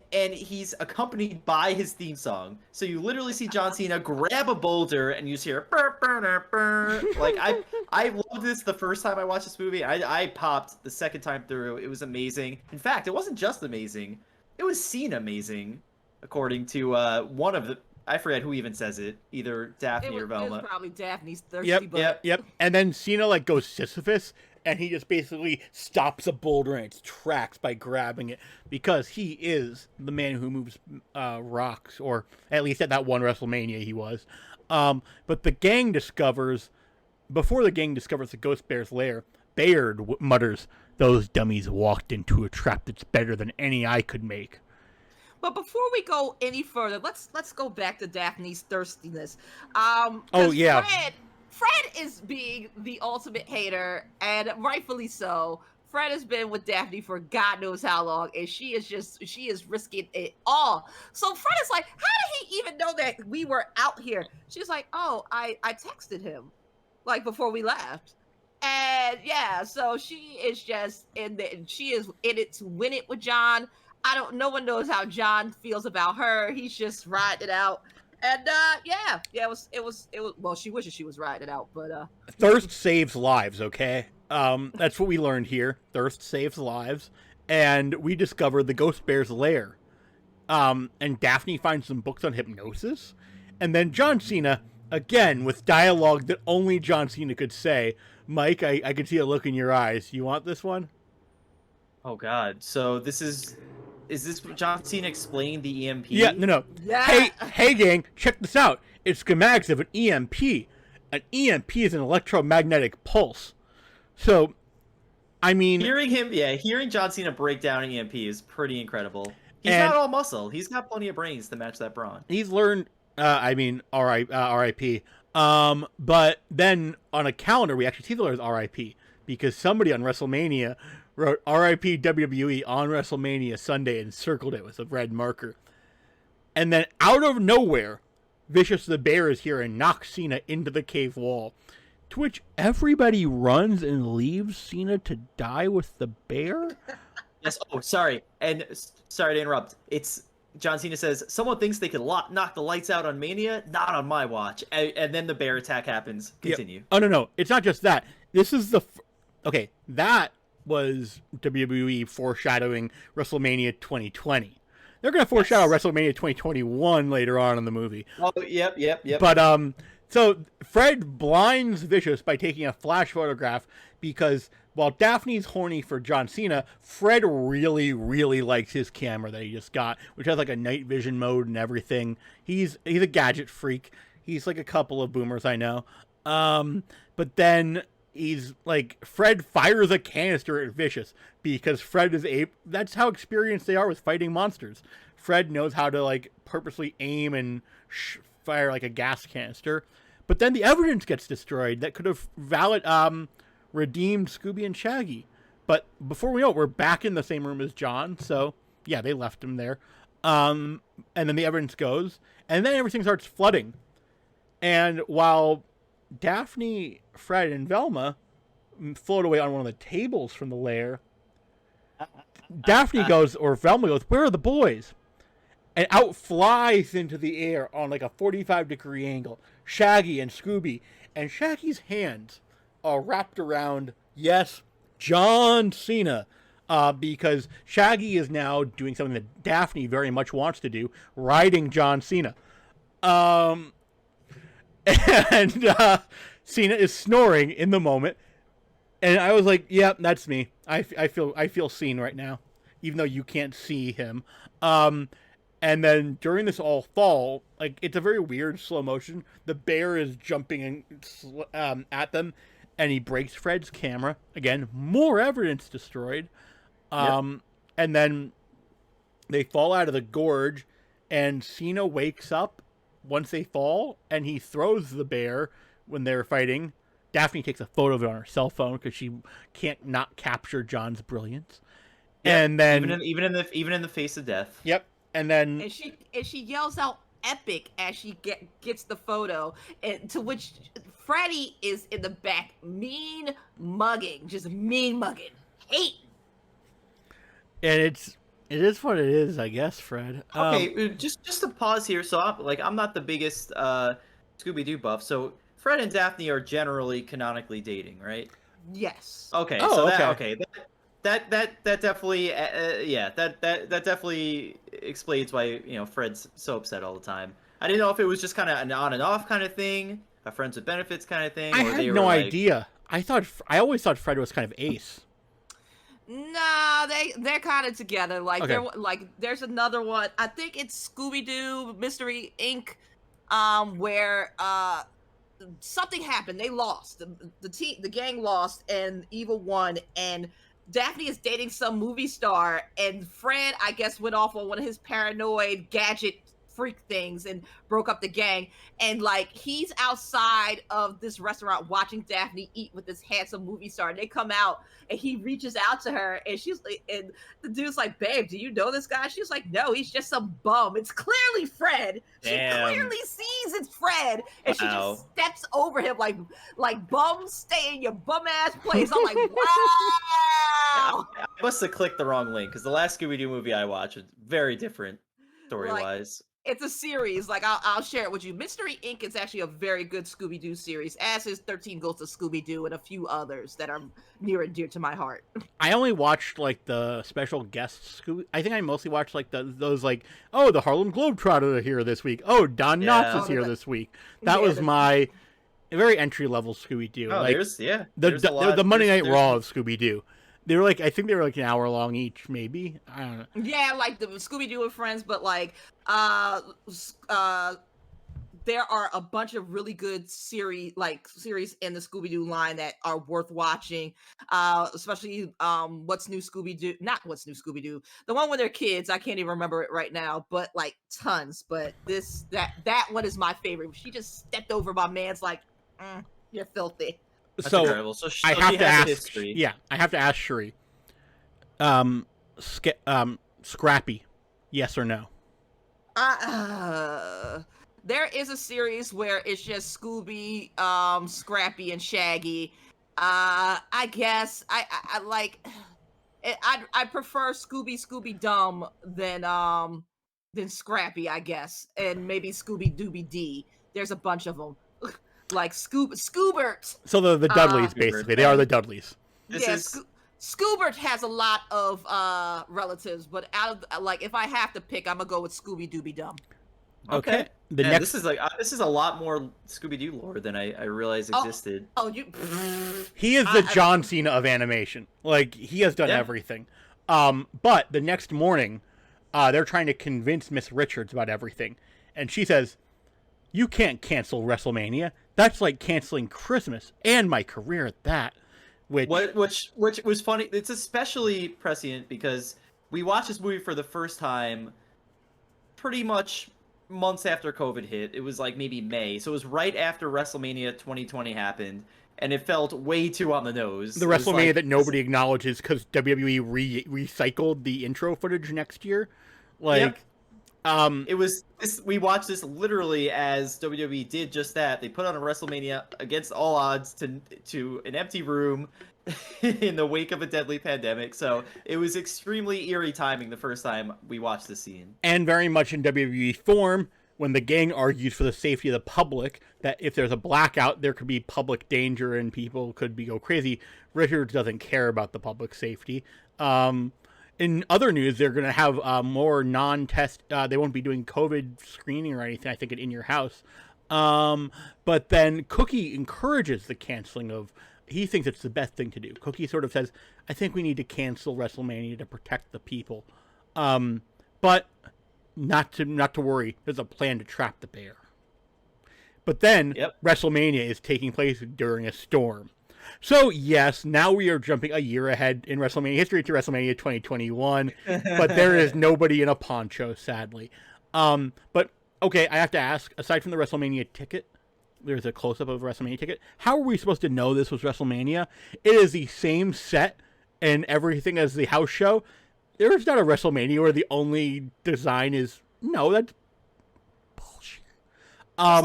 And he's accompanied by his theme song. So you literally see John Cena grab a boulder, and you just hear burr, burr, burr. Like I loved this the first time I watched this movie. I popped the second time through. It was amazing. In fact, it wasn't just amazing; it was Cena amazing, according to one of the. I forget who even says it. Either Daphne or Velma. It was probably Daphne's thirsty butt. Yep. And then Cena goes Sisyphus, and he just basically stops a boulder in its tracks by grabbing it, because he is the man who moves rocks, or at least at that one WrestleMania he was. But the gang before the gang discovers the Ghost Bear's lair, Bayard mutters, "Those dummies walked into a trap that's better than any I could make." But before we go any further, let's go back to Daphne's thirstiness. Fred is being the ultimate hater, and rightfully so. Fred has been with Daphne for God knows how long, and she is risking it all. So Fred is like, how did he even know that we were out here? She's like, oh, I texted him, like, before we left. And yeah, so she is just she is in it to win it with John. No one knows how John feels about her. He's just riding it out. And it was well, she wishes she was riding it out, but thirst saves lives, okay? That's what we learned here. Thirst saves lives. And we discover the Ghost Bear's lair. And Daphne finds some books on hypnosis. And then John Cena, again, with dialogue that only John Cena could say. Mike, I could see a look in your eyes. You want this one? Oh God. So is this John Cena explained the EMP? Yeah, no. Yeah. Hey gang, check this out. It's schematics of an EMP. an EMP is an electromagnetic pulse. So, I mean, hearing John Cena break down an EMP is pretty incredible. He's not all muscle. He's got plenty of brains to match that brawn. He's learned. R.I.P. But then on a calendar, we actually see the letters R.I.P. because somebody on WrestleMania wrote R.I.P. WWE on WrestleMania Sunday and circled it with a red marker. And then out of nowhere, Vicious the Bear is here and knocks Cena into the cave wall. To which everybody runs and leaves Cena to die with the bear? Yes. Oh, sorry. And sorry to interrupt. It's John Cena says, someone thinks they could knock the lights out on Mania? Not on my watch. And then the bear attack happens. Continue. Yeah. Oh, no. It's not just that. This is okay, that was WWE foreshadowing WrestleMania 2020. They're going to foreshadow WrestleMania 2021 later on in the movie. Oh, yep. But, so Fred blinds Vicious by taking a flash photograph because while Daphne's horny for John Cena, Fred really, really likes his camera that he just got, which has like a night vision mode and everything. He's a gadget freak. He's like a couple of boomers I know. But then he's like, Fred fires a canister at Vicious because Fred is that's how experienced they are with fighting monsters. Fred knows how to like purposely aim and fire like a gas canister. But then the evidence gets destroyed that could have redeemed Scooby and Shaggy. But before we know it, we're back in the same room as John. So yeah, they left him there. And then the evidence goes, and then everything starts flooding. And while Daphne, Fred, and Velma float away on one of the tables from the lair, Velma goes, "Where are the boys?" And out flies into the air on like a 45-degree angle Shaggy and Scooby. And Shaggy's hands are wrapped around, yes, John Cena. Because Shaggy is now doing something that Daphne very much wants to do, riding John Cena. And Cena is snoring in the moment. And I was like, yeah, that's me. I feel seen right now, even though you can't see him. And then during this all fall, like, it's a very weird slow motion. The bear is jumping at them, and he breaks Fred's camera. Again, more evidence destroyed. And then they fall out of the gorge, and Cena wakes up once they fall, and he throws the bear when they're fighting. Daphne takes a photo of it on her cell phone because she can't not capture John's brilliance. Yep. And then even in the face of death. Yep. And then she yells out epic as she gets the photo, and to which Freddie is in the back mean mugging, hate. And it is what it is, I guess, Fred. Okay, just to pause here. So I'm not the biggest Scooby-Doo buff. So Fred and Daphne are generally canonically dating, right? Yes. Okay. Oh, so okay. That definitely that definitely explains why Fred's so upset all the time. I didn't know if it was just kind of an on and off kind of thing, a friends with benefits kind of thing. I had no idea. I always thought Fred was kind of ace. Nah, they're kind of together. Like Okay. they're like there's another one. I think it's Scooby-Doo Mystery Inc. Where something happened. They lost. The gang lost, and Evil won. And Daphne is dating some movie star, and Fred, I guess, went off on one of his paranoid gadget freak things and broke up the gang. And like he's outside of this restaurant watching Daphne eat with this handsome movie star, and they come out and he reaches out to her, and she's like, and the dude's like, "Babe, do you know this guy?" She's like, "No, he's just some bum." It's clearly Fred. Damn. She clearly sees it's Fred, and she Wow. just steps over him like bum, stay in your bum ass place. I'm like, wow. I must have clicked the wrong link because the last Scooby-Doo movie I watched was very different story-wise. It's a series. Like I'll share it with you. Mystery Inc. is actually a very good Scooby-Doo series, as is 13 Ghosts of Scooby-Doo and a few others that are near and dear to my heart. I only watched like the special guest Scooby. I think I mostly watched like those like, oh, the Harlem Globetrotters are here this week. Oh, Don Knotts is here this week. That was my very entry level Scooby-Doo. Oh, like, there's a lot. The Monday Night Raw of Scooby-Doo. They were like, I think they were like an hour long each, maybe. I don't know. Yeah, like the Scooby-Doo and Friends, but like there are a bunch of really good series in the Scooby-Doo line that are worth watching. Especially What's New Scooby-Doo, not What's New Scooby-Doo, the one with their kids. I can't even remember it right now, but like tons. But that one is my favorite. She just stepped over my man's like, you're filthy. That's So incredible. So I she have to has a ask. history. Yeah, I have to ask Sherri. Scrappy, yes or no? There is a series where it's just Scooby, Scrappy, and Shaggy. I guess I like. I prefer Scooby Dumb than Scrappy, I guess, and maybe Scooby Dooby D. There's a bunch of them, like Scoobert. So the Dudleys, Scoobert, basically, they are the Dudleys. Scoobert has a lot of relatives, but out of like, if I have to pick, I'm gonna go with Scooby Dooby Dumb. Okay. This is a lot more Scooby-Doo lore than I realized existed. He is the John Cena of animation. Like, he has done everything. But the next morning, they're trying to convince Miss Richards about everything, and she says, "You can't cancel WrestleMania. That's like canceling Christmas and my career at that." Which was funny. It's especially prescient because we watched this movie for the first time pretty much months after COVID hit. It was like maybe May, so it was right after WrestleMania 2020 happened, and it felt way too on the nose. The WrestleMania that nobody acknowledges because WWE recycled the intro footage next year. Like, it was this. We watched this literally as WWE did just that. They put on a WrestleMania against all odds to an empty room in the wake of a deadly pandemic. So it was extremely eerie timing the first time we watched the scene. And very much in WWE form, when the gang argues for the safety of the public, that if there's a blackout, there could be public danger and people could go crazy. Richards doesn't care about the public safety. In other news, they're going to have more non-test. They won't be doing COVID screening or anything, I think, in Your House. But then Cookie encourages the canceling of. He thinks it's the best thing to do. Cookie sort of says, "I think we need to cancel WrestleMania to protect the people." But not to worry. There's a plan to trap the bear. But then WrestleMania is taking place during a storm. So, yes, now we are jumping a year ahead in WrestleMania history to WrestleMania 2021, but there is nobody in a poncho, sadly. But, okay, I have to ask, aside from the WrestleMania ticket, there's a close-up of a WrestleMania ticket, how are we supposed to know this was WrestleMania? It is the same set and everything as the house show. There is not a WrestleMania where the only design is... No, that's bullshit. Just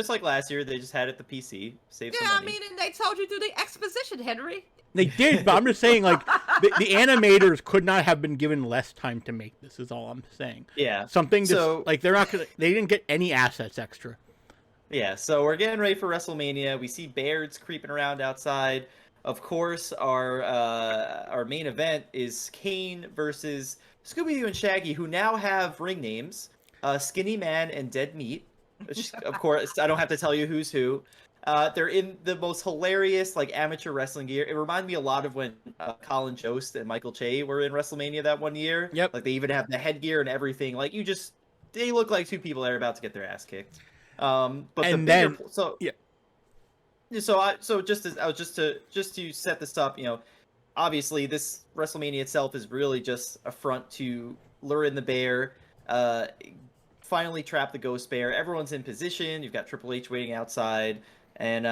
like last year, they just had it the PC. Save some money. I mean, and they told you to do the exposition, Henry. They did, but I'm just saying, like, the animators could not have been given less time to make this, is all I'm saying. Yeah. Something just, like, they didn't get any assets extra. Yeah, so we're getting ready for WrestleMania. We see bears creeping around outside. Of course, our main event is Kane versus Scooby-Doo and Shaggy, who now have ring names, Skinny Man and Dead Meat. Which, of course, I don't have to tell you who's who. They're in the most hilarious, like, amateur wrestling gear. It reminded me a lot of when Colin Jost and Michael Che were in WrestleMania that one year. Yep. Like, they even have the headgear and everything. Like, they look like two people that are about to get their ass kicked. Just to set this up, obviously this WrestleMania itself is really just a front to lure in the bear, finally trap the ghost bear. Everyone's in position. You've got Triple H waiting outside, and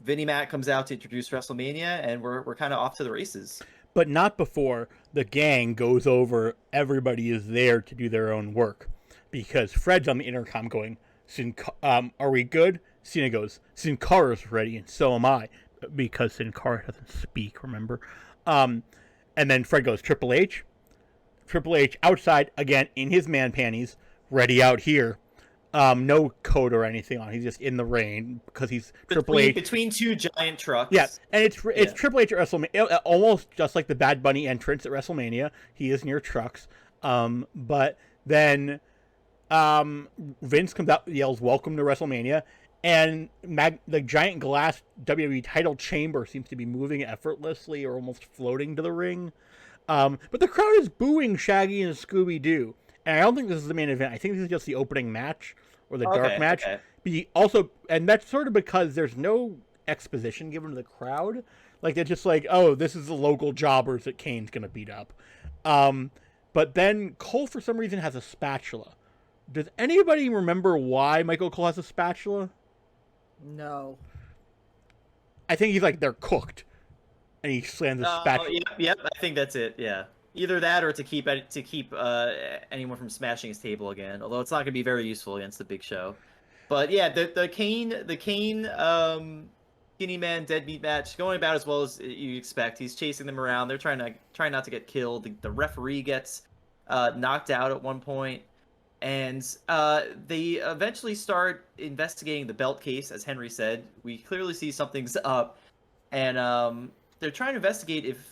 Vinnie Mac comes out to introduce WrestleMania, and we're kind of off to the races. But not before the gang goes over. Everybody is there to do their own work, because Fred's on the intercom going, "Are we good?" Cena goes, "Sin Cara's ready, and so am I," because Sin Cara doesn't speak. Remember, and then Fred goes, "Triple H." Triple H outside again in his man panties, ready out here. No coat or anything on. He's just in the rain because he's Triple H between two giant trucks. Yeah, and it's Triple H at WrestleMania, almost just like the Bad Bunny entrance at WrestleMania. He is near trucks. But then Vince comes out, yells, "Welcome to WrestleMania," and the giant glass WWE title chamber seems to be moving effortlessly or almost floating to the ring. But the crowd is booing Shaggy and Scooby-Doo. And I don't think this is the main event. I think this is just the opening match or the dark match. Okay. And that's sort of because there's no exposition given to the crowd. Like, they're just like, oh, this is the local jobbers that Kane's gonna beat up. But then Cole, for some reason, has a spatula. Does anybody remember why Michael Cole has a spatula? No. I think he's like, they're cooked. And he slams a spatula. Yep, I think that's it, yeah. Either that or to keep anyone from smashing his table again. Although it's not going to be very useful against the Big Show. But yeah, the Kane skinny man dead meat match going about as well as you expect. He's chasing them around. They're trying not to get killed. The referee gets knocked out at one point, and they eventually start investigating the belt case. As Henry said, we clearly see something's up, and they're trying to investigate if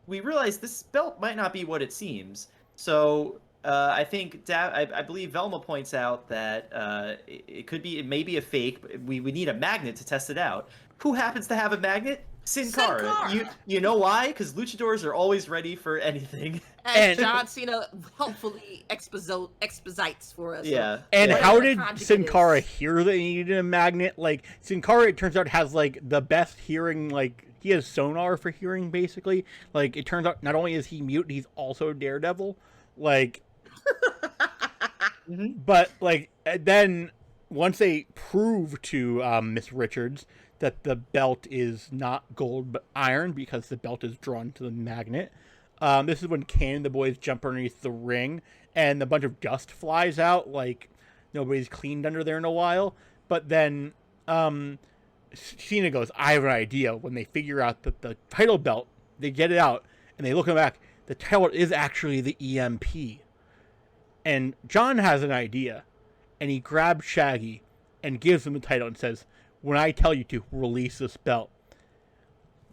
we realize this belt might not be what it seems. So I think I believe Velma points out that it may be a fake. But we need a magnet to test it out. Who happens to have a magnet? Sin Cara. You know why? Because luchadors are always ready for anything. And John Cena helpfully exposites for us. Yeah. And yeah. how did Sin Cara hear that he needed a magnet? Like, Sin Cara, it turns out, has, like, the best hearing, like, he has sonar for hearing, basically. Like, it turns out not only is he mute, he's also Daredevil. Like, but, like, then once they prove to Miss Richards that the belt is not gold but iron because the belt is drawn to the magnet, this is when Kane and the boys jump underneath the ring and a bunch of dust flies out, like nobody's cleaned under there in a while. But then Cena goes, I have an idea. When they figure out that the title belt, they get it out and they look back, the title is actually the EMP. And John has an idea, and he grabs Shaggy and gives him the title and says, when I tell you to, release this belt.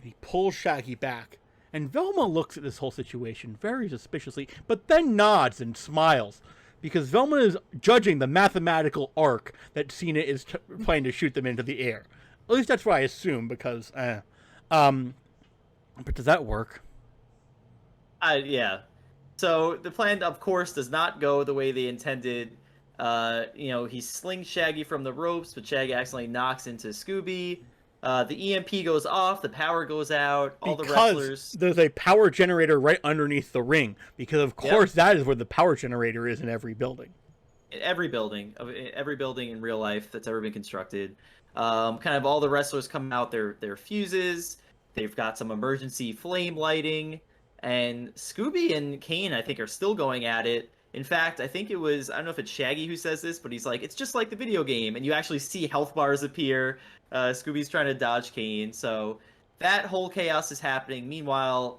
He pulls Shaggy back, and Velma looks at this whole situation very suspiciously, but then nods and smiles, because Velma is judging the mathematical arc that Cena is planning to shoot them into the air. At least that's what I assume, because, but does that work? Yeah. So the plan, of course, does not go the way they intended. He slings Shaggy from the ropes, but Shaggy accidentally knocks into Scooby. The EMP goes off, the power goes out, all the wrestlers... there's a power generator right underneath the ring, because of course that is where the power generator is in every building. Every building in real life that's ever been constructed. Kind of all the wrestlers come out, their fuses, they've got some emergency flame lighting, and Scooby and Kane, I think, are still going at it. In fact, I think it was, I don't know if it's Shaggy who says this, but he's like, it's just like the video game, and you actually see health bars appear. Scooby's trying to dodge Kane, so that whole chaos is happening. Meanwhile,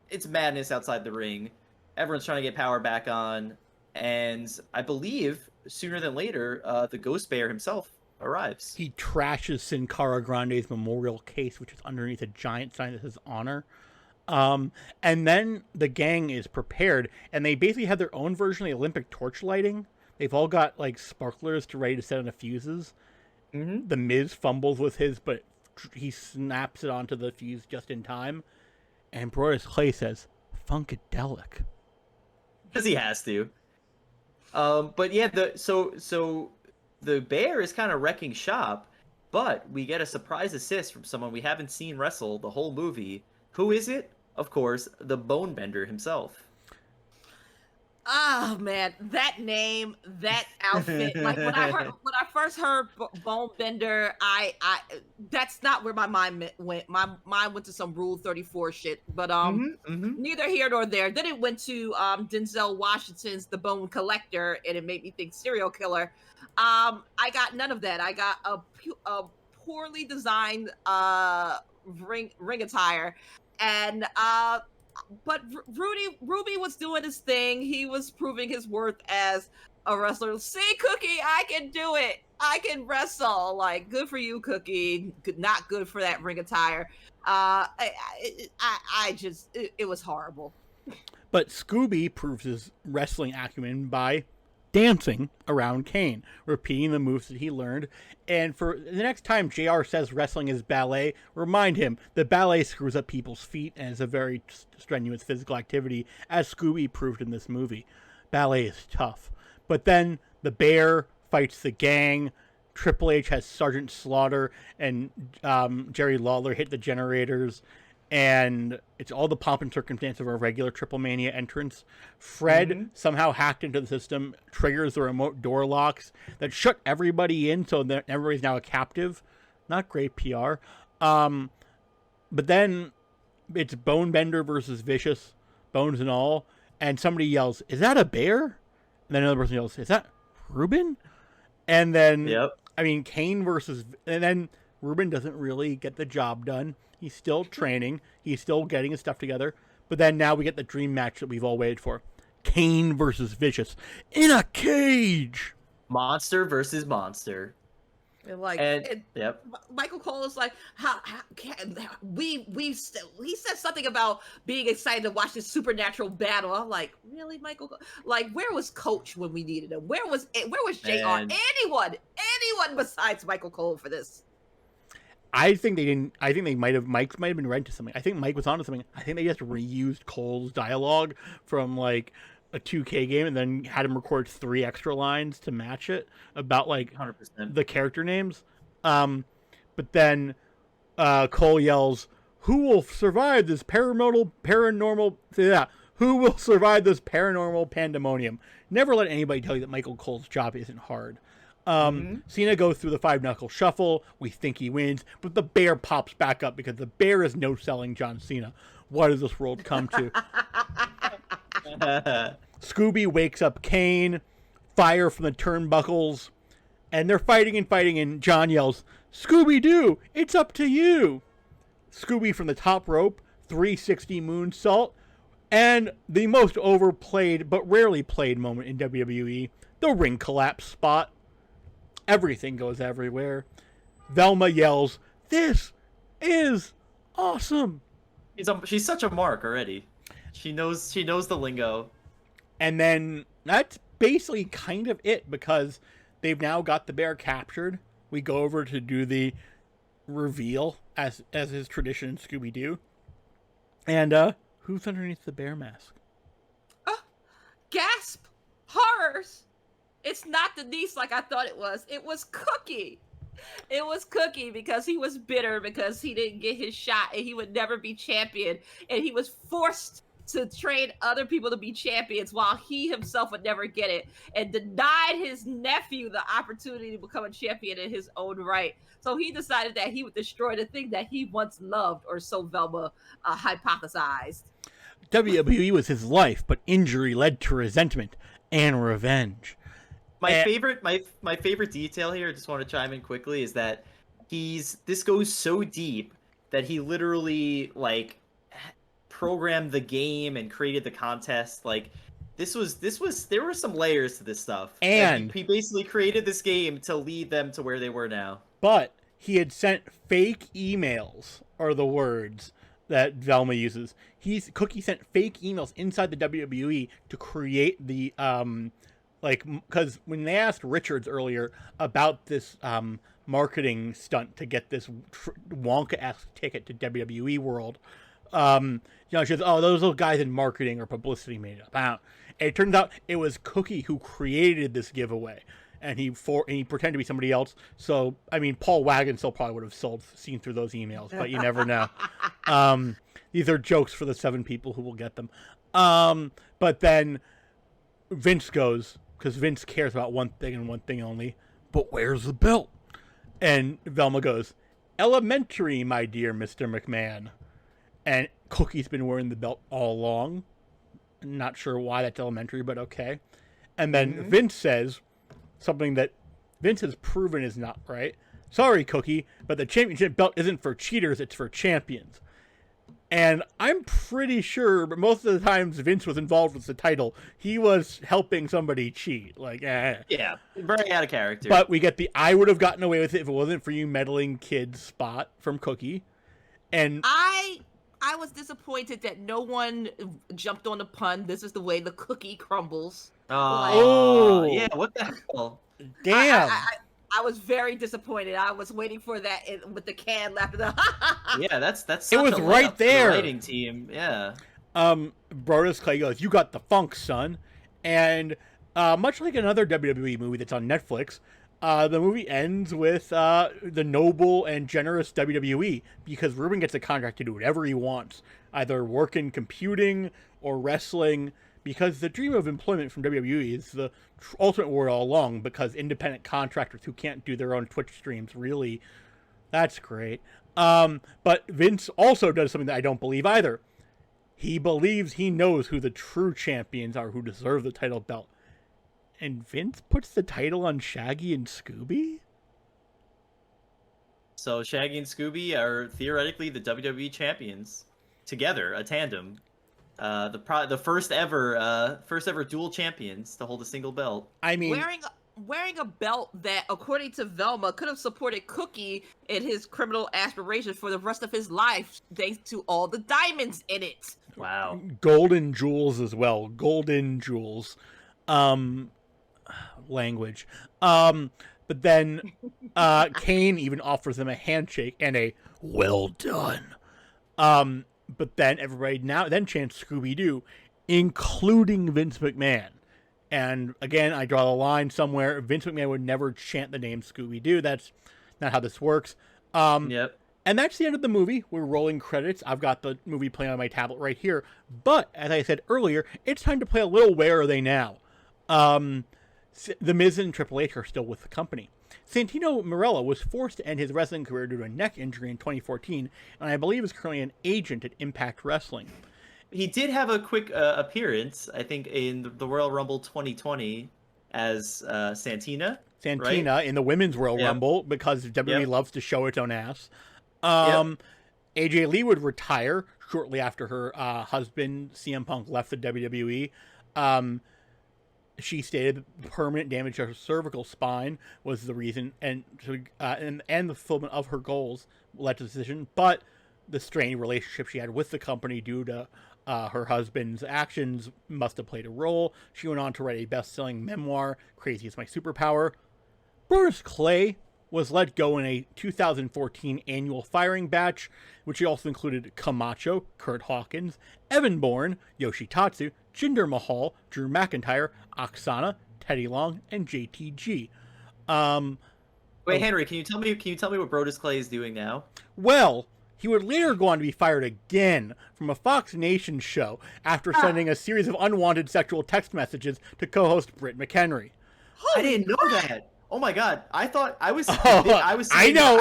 it's madness outside the ring. Everyone's trying to get power back on, and I believe, sooner than later, the Ghost Bear himself arrives. He trashes Sin Cara Grande's memorial case, which is underneath a giant sign that says honor. And then the gang is prepared, and they basically have their own version of the Olympic torch lighting. They've all got, like, sparklers ready to set on the fuses. Mm-hmm. The Miz fumbles with his, but he snaps it onto the fuse just in time. And Brodus Clay says, Funkadelic. Because he has to. But yeah, so the bear is kind of wrecking shop, but we get a surprise assist from someone we haven't seen wrestle the whole movie. Who is it? Of course, the Bone Bender himself. Oh man, that name, that outfit. Like when I first heard Bone Bender, I that's not where my mind went. My mind went to some Rule 34 shit. But neither here nor there. Then it went to Denzel Washington's The Bone Collector, and it made me think serial killer. I got none of that. I got a poorly designed ring attire. And but Ruby was doing his thing. He was proving his worth as a wrestler. See, Cookie, I can do it. I can wrestle. Like, good for you, Cookie. Not good for that ring attire. It was horrible. But Scooby proves his wrestling acumen by dancing around Kane, repeating the moves that he learned. And for the next time JR says wrestling is ballet, remind him that ballet screws up people's feet and is a very strenuous physical activity, as Scooby proved in this movie. Ballet is tough. But then the bear fights the gang. Triple H has Sergeant Slaughter and Jerry Lawler hit the generators, and it's all the pomp and circumstance of a regular Triple Mania entrance. Fred somehow hacked into the system, triggers the remote door locks that shut everybody in, so that everybody's now a captive. Not great PR. But then it's Bonebender versus Vicious, bones and all, and somebody yells, "Is that a bear?" And then another person yells, "Is that Ruben?" And then, Kane versus... And then Ruben doesn't really get the job done. He's still training. He's still getting his stuff together. But then now we get the dream match that we've all waited for. Kane versus Vicious in a cage. Monster versus monster. Michael Cole is like, how can he said something about being excited to watch this supernatural battle. I'm like, really, Michael? Like, where was Coach when we needed him? Where was JR? Anyone besides Michael Cole for this? I think they didn't. I think Mike might have been right to something. I think Mike was onto something. I think they just reused Cole's dialogue from like a 2K game and then had him record 3 extra lines to match it about like 100%. the character names. But then Cole yells, "Who will survive this paranormal? Yeah, who will survive this paranormal pandemonium?" Never let anybody tell you that Michael Cole's job isn't hard. Cena goes through the 5-knuckle shuffle. We think he wins, but the bear pops back up because the bear is no-selling John Cena. What does this world come to? Scooby wakes up Kane, fire from the turnbuckles, and they're fighting, and John yells, "Scooby-Doo, it's up to you!" Scooby from the top rope, 360 moonsault, and the most overplayed but rarely played moment in WWE, the ring collapse spot. Everything goes everywhere. Velma yells, "This is awesome!" She's such a mark already. She knows the lingo. And then that's basically kind of it, because they've now got the bear captured. We go over to do the reveal as is tradition in Scooby-Doo. And who's underneath the bear mask? Gasp! Horrors! It's not Denise like I thought it was. It was Cookie. It was Cookie because he was bitter because he didn't get his shot and he would never be champion. And he was forced to train other people to be champions while he himself would never get it, and denied his nephew the opportunity to become a champion in his own right. So he decided that he would destroy the thing that he once loved, or so Velma hypothesized. WWE was his life, but injury led to resentment and revenge. My favorite detail here, I just want to chime in quickly, is that this goes so deep that he literally like programmed the game and created the contest. Like there were some layers to this stuff. And he basically created this game to lead them to where they were now. But he had sent fake emails, are the words that Velma uses. Cookie sent fake emails inside the WWE to create the because when they asked Richards earlier about this marketing stunt to get this Wonka-esque ticket to WWE World, she says, "Oh, those little guys in marketing or publicity made it up." And it turns out it was Cookie who created this giveaway, and he pretended to be somebody else. So, Paul Wagon still probably would have seen through those emails, but you never know. These are jokes for the 7 people who will get them. But then Vince goes, because Vince cares about one thing and one thing only, "But where's the belt?" And Velma goes, "Elementary, my dear Mr. McMahon." And Cookie's been wearing the belt all along. Not sure why that's elementary, but okay. And then Vince says something that Vince has proven is not right. "Sorry, Cookie, but the championship belt isn't for cheaters, it's for champions." And I'm pretty sure, but most of the times Vince was involved with the title, he was helping somebody cheat. Yeah, very out of character. But we get the "I would have gotten away with it if it wasn't for you meddling kids" spot from Cookie. And I was disappointed that no one jumped on the pun. This is the way the cookie crumbles. Yeah, what the hell? Damn. I was very disappointed. I was waiting for that with the can left. Yeah, that's such it was right there. The writing team, yeah. Brodus Clay goes, "You got the funk, son," and Much like another WWE movie that's on Netflix, the movie ends with the noble and generous WWE, because Ruben gets a contract to do whatever he wants, either work in computing or wrestling, because the dream of employment from WWE is the ultimate word all along, because independent contractors who can't do their own Twitch streams, really, that's great. But Vince also does something that I don't believe either. He believes he knows who the true champions are, who deserve the title belt. And Vince puts the title on Shaggy and Scooby? So Shaggy and Scooby are theoretically the WWE champions together, a tandem. The first ever dual champions to hold a single belt. I mean, wearing a belt that, according to Velma, could have supported Cookie in his criminal aspirations for the rest of his life, thanks to all the diamonds in it. Wow. golden jewels as well. Golden jewels. Language. But then Kane even offers them a handshake and a well done. But then everybody then chants Scooby-Doo, including Vince McMahon. And again, I draw the line somewhere. Vince McMahon would never chant the name Scooby-Doo. That's not how this works. Yep. And that's the end of the movie. We're rolling credits. I've got the movie playing on my tablet right here. But, as I said earlier, it's time to play a little Where Are They Now? The Miz and Triple H are still with the company. Santino Marella was forced to end his wrestling career due to a neck injury in 2014, and I believe is currently an agent at Impact Wrestling. He did have a quick appearance, I think, in the Royal Rumble 2020 as Santina. Santina right? in the Women's Royal Rumble, because WWE loves to show its own ass. AJ Lee would retire shortly after her husband, CM Punk, left the WWE. She stated that permanent damage to her cervical spine was the reason, and the fulfillment of her goals led to the decision. But the strained relationship she had with the company due to her husband's actions must have played a role. She went on to write a best-selling memoir, Crazy is My Superpower. Brodus Clay was let go in a 2014 annual firing batch, which also included Camacho, Kurt Hawkins, Evan Bourne, Yoshitatsu, Jinder Mahal, Drew McIntyre, Oksana, Teddy Long, and JTG. Wait, Henry, can you tell me what Brodus Clay is doing now? Well, he would later go on to be fired again from a Fox Nation show after sending a series of unwanted sexual text messages to co-host Britt McHenry. I didn't know that. Oh my god! I thought I was. I know.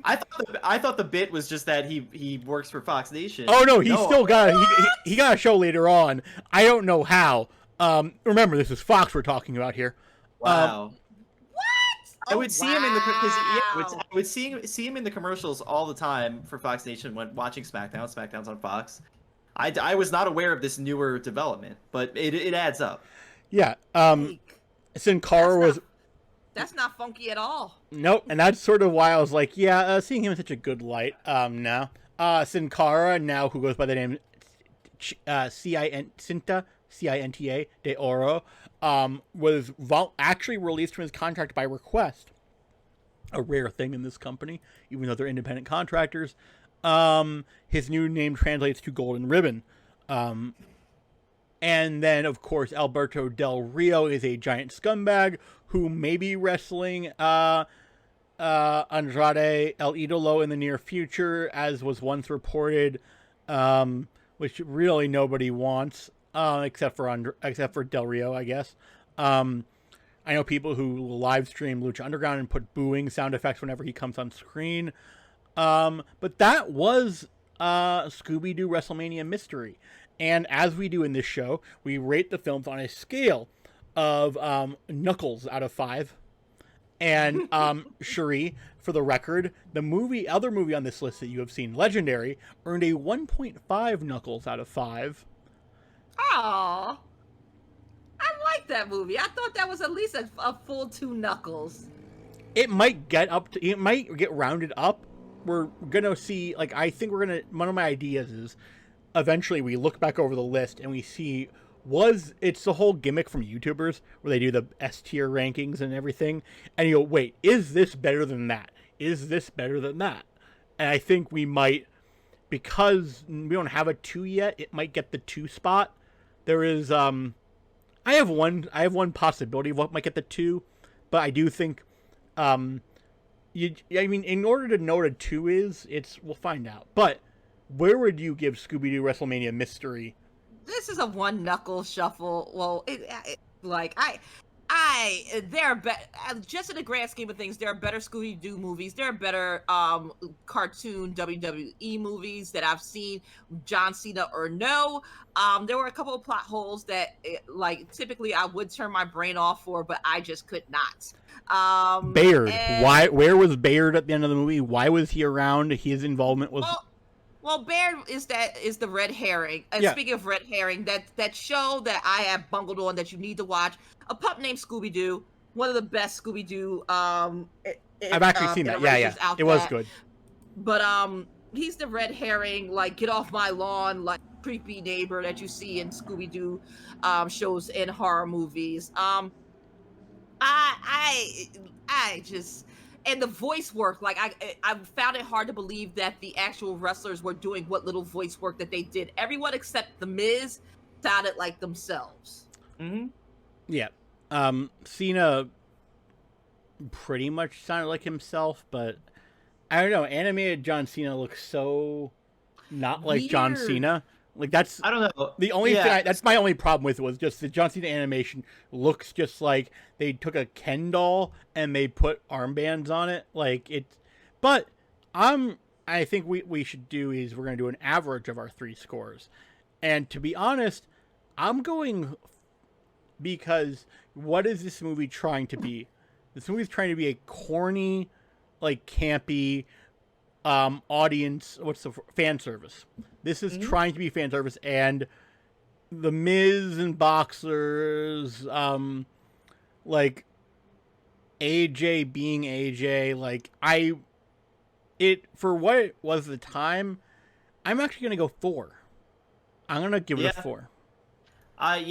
I thought the bit was just that he works for Fox Nation. Oh no, still got he got a show later on. I don't know how. Remember, this is Fox we're talking about here. Wow. What? I would see him in the I would see him in the commercials all the time for Fox Nation when watching SmackDown. SmackDown's on Fox. I was not aware of this newer development, but it adds up. Yeah. Sin Cara was. That's not funky at all. Nope, and that's sort of why I was like, seeing him in such a good light. Now, Sin Cara, now who goes by the name Cinta de Oro, was actually released from his contract by request. A rare thing in this company, even though they're independent contractors. His new name translates to Golden Ribbon. And then, of course, Alberto Del Rio is a giant scumbag who may be wrestling Andrade El Idolo in the near future, as was once reported, which really nobody wants, except for Del Rio, I guess. I know people who live stream Lucha Underground and put booing sound effects whenever he comes on screen. But that was Scooby-Doo Wrestlemania Mystery. And as we do in this show, we rate the films on a scale of Knuckles out of 5. And Sherri, for the record, the other movie on this list that you have seen, Legendary, earned a 1.5 Knuckles out of 5. Aw. I like that movie. I thought that was at least a full 2 Knuckles. It might get rounded up. We're gonna see, one of my ideas is eventually we look back over the list and we see, it's the whole gimmick from YouTubers where they do the S tier rankings and everything, and you go, wait, is this better than that? Is this better than that? And I think we might, because we don't have a 2 yet, it might get the 2 spot. There is, I I have one possibility of what might get the 2, but I do think, I mean, in order to know what a 2 is, we'll find out. But where would you give Scooby-Doo WrestleMania Mystery? This is a one knuckle shuffle. Well, just in the grand scheme of things, there are better Scooby-Doo movies. There are better cartoon WWE movies that I've seen, John Cena or no. There were a couple of plot holes that, typically I would turn my brain off for, but I just could not. Bayard. Where was Bayard at the end of the movie? Why was he around? His involvement was... Well, Bayard is the red herring. And speaking of red herring, that show that I have bungled on that you need to watch, A Pup Named Scooby-Doo, one of the best Scooby-Doo I've actually seen that. Yeah. It was good. But he's the red herring, like, get off my lawn, like, creepy neighbor that you see in Scooby-Doo shows and horror movies. I just... And the voice work, like, I found it hard to believe that the actual wrestlers were doing what little voice work that they did. Everyone except The Miz sounded like themselves. Mm-hmm. Yeah. Cena pretty much sounded like himself, but I don't know. Animated John Cena looks so not like Weird. John Cena. Like, that's... I don't know. The only thing that's my only problem with it was just the John Cena animation looks just like they took a Ken doll and they put armbands on it. Like, it's... But I think we should do is we're going to do an average of our 3 scores. And to be honest, I'm going... Because what is this movie trying to be? This movie's trying to be a corny, like, campy audience... What's the... Fan service. This is trying to be fan service, and the Miz and Boxers, like AJ being AJ, like for what it was at the time, I'm actually gonna go 4. I'm gonna give it a 4. I'm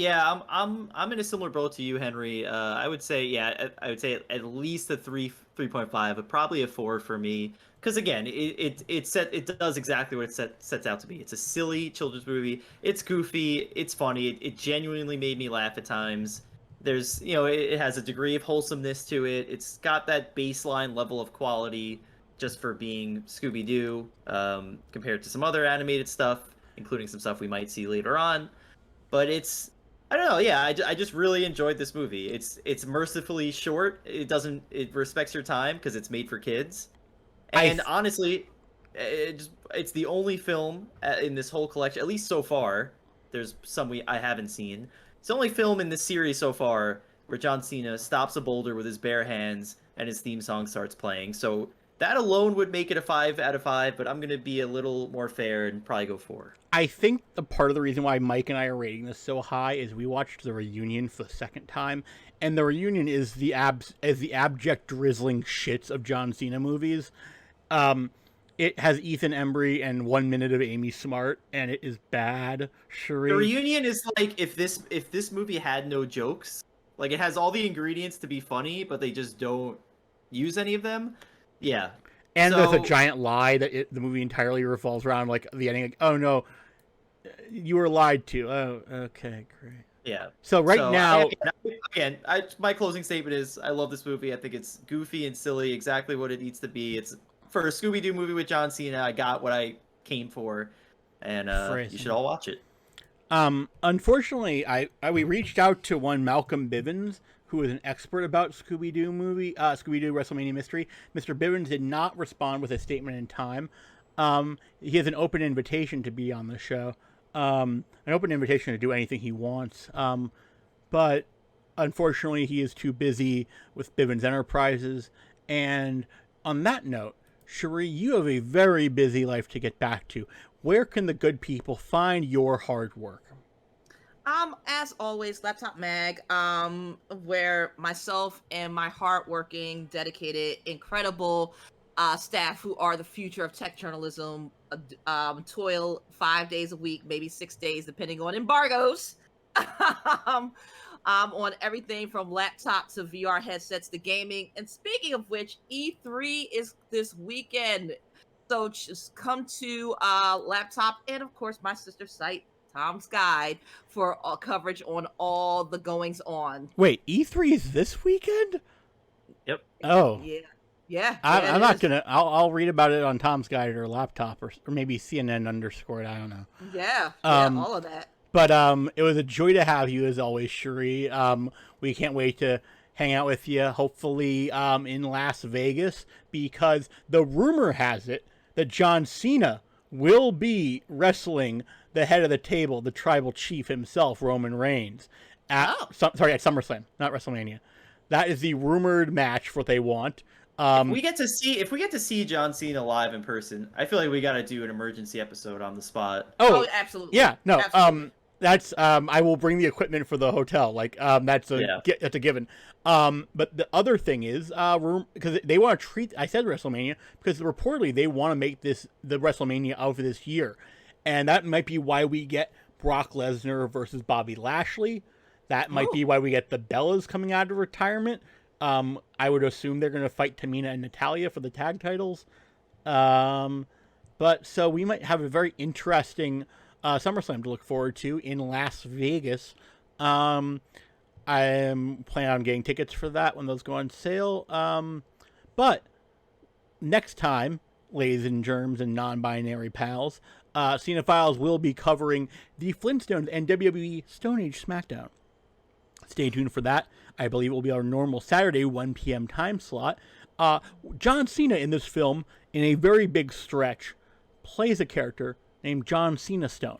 in a similar boat to you, Henry. I would say at least a 3.5, but probably a 4 for me. Because again, it does exactly what it sets out to be. It's a silly children's movie. It's goofy. It's funny. It genuinely made me laugh at times. There's, it has a degree of wholesomeness to it. It's got that baseline level of quality just for being Scooby-Doo, compared to some other animated stuff, including some stuff we might see later on. But I don't know. Yeah, I just really enjoyed this movie. It's mercifully short. It respects your time because it's made for kids. And honestly, it's the only film in this whole collection, at least so far. There's some I haven't seen. It's the only film in this series so far where John Cena stops a boulder with his bare hands and his theme song starts playing. So that alone would make it a 5 out of 5, but I'm going to be a little more fair and probably go 4. I think the part of the reason why Mike and I are rating this so high is we watched the reunion for the second time, and the reunion is the abject drizzling shits of John Cena movies. It has Ethan Embry and 1 minute of Amy Smart, and it is bad. Sherri. The reunion is like if this movie had no jokes. Like, it has all the ingredients to be funny, but they just don't use any of them. Yeah. And there's a giant lie that the movie entirely revolves around, like, the ending. Like, oh, no, you were lied to. Oh, okay, great. Yeah. So now... Again, my closing statement is I love this movie. I think it's goofy and silly, exactly what it needs to be. It's for a Scooby-Doo movie with John Cena, I got what I came for, and you should all watch it. Unfortunately, we reached out to one Malcolm Bivens, who is an expert about Scooby-Doo WrestleMania Mystery. Mr. Bivens did not respond with a statement in time. He has an open invitation to be on the show, an open invitation to do anything he wants. But unfortunately, he is too busy with Bivens Enterprises. And on that note, Sherri, you have a very busy life to get back to. Where can the good people find your hard work? As always, Laptop Mag, where myself and my hardworking, dedicated, incredible staff who are the future of tech journalism toil 5 days a week, maybe 6 days, depending on embargoes. On everything from laptop to VR headsets to gaming. And speaking of which, E3 is this weekend. So just come to Laptop and, of course, my sister site, Tom's Guide for coverage on all the goings on. Wait, E3 is this weekend? Yep. Oh. Yeah. I'm not gonna. I'll read about it on Tom's Guide or laptop or maybe CNN underscored. I don't know. Yeah, all of that. But it was a joy to have you as always, Sherri. We can't wait to hang out with you, hopefully in Las Vegas, because the rumor has it that John Cena will be wrestling the head of the table, the tribal chief himself, Roman Reigns, at SummerSlam, not WrestleMania. That is the rumored match for what they want. If we get to see John Cena live in person, I feel like we got to do an emergency episode on the spot. Oh, absolutely. Yeah, no. Absolutely. That's I will bring the equipment for the hotel. Like that's a given. But the other thing is because they want to treat. I said WrestleMania because reportedly they want to make this the WrestleMania of this year, and that might be why we get Brock Lesnar versus Bobby Lashley. That might be why we get the Bellas coming out of retirement. I would assume they're going to fight Tamina and Natalya for the tag titles. But so we might have a very interesting SummerSlam to look forward to in Las Vegas. I am planning on getting tickets for that when those go on sale. But next time, ladies and germs and non-binary pals, Cinephiles will be covering the Flintstones and WWE Stone Age SmackDown. Stay tuned for that. I believe it will be our normal Saturday 1 p.m. time slot. John Cena in this film, in a very big stretch, plays a character named John Cena Stone.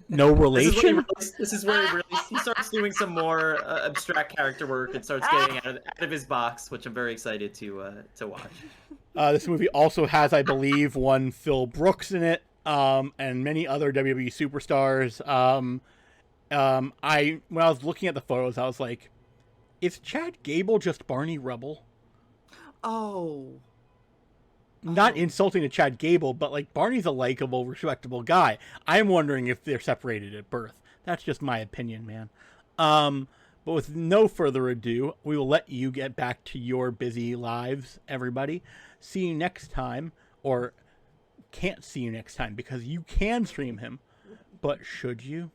No relation. This is where he starts doing some more abstract character work and starts getting out of his box, which I'm very excited to watch. This movie also has, I believe, one Phil Brooks in it, and many other WWE superstars. When I was looking at the photos, I was like, is Chad Gable just Barney Rubble? Oh. Not insulting to Chad Gable, but like Barney's a likable, respectable guy. I'm wondering if they're separated at birth. That's just my opinion, man. But with no further ado, we will let you get back to your busy lives, everybody. See you next time, or can't see you next time because you can stream him, but should you?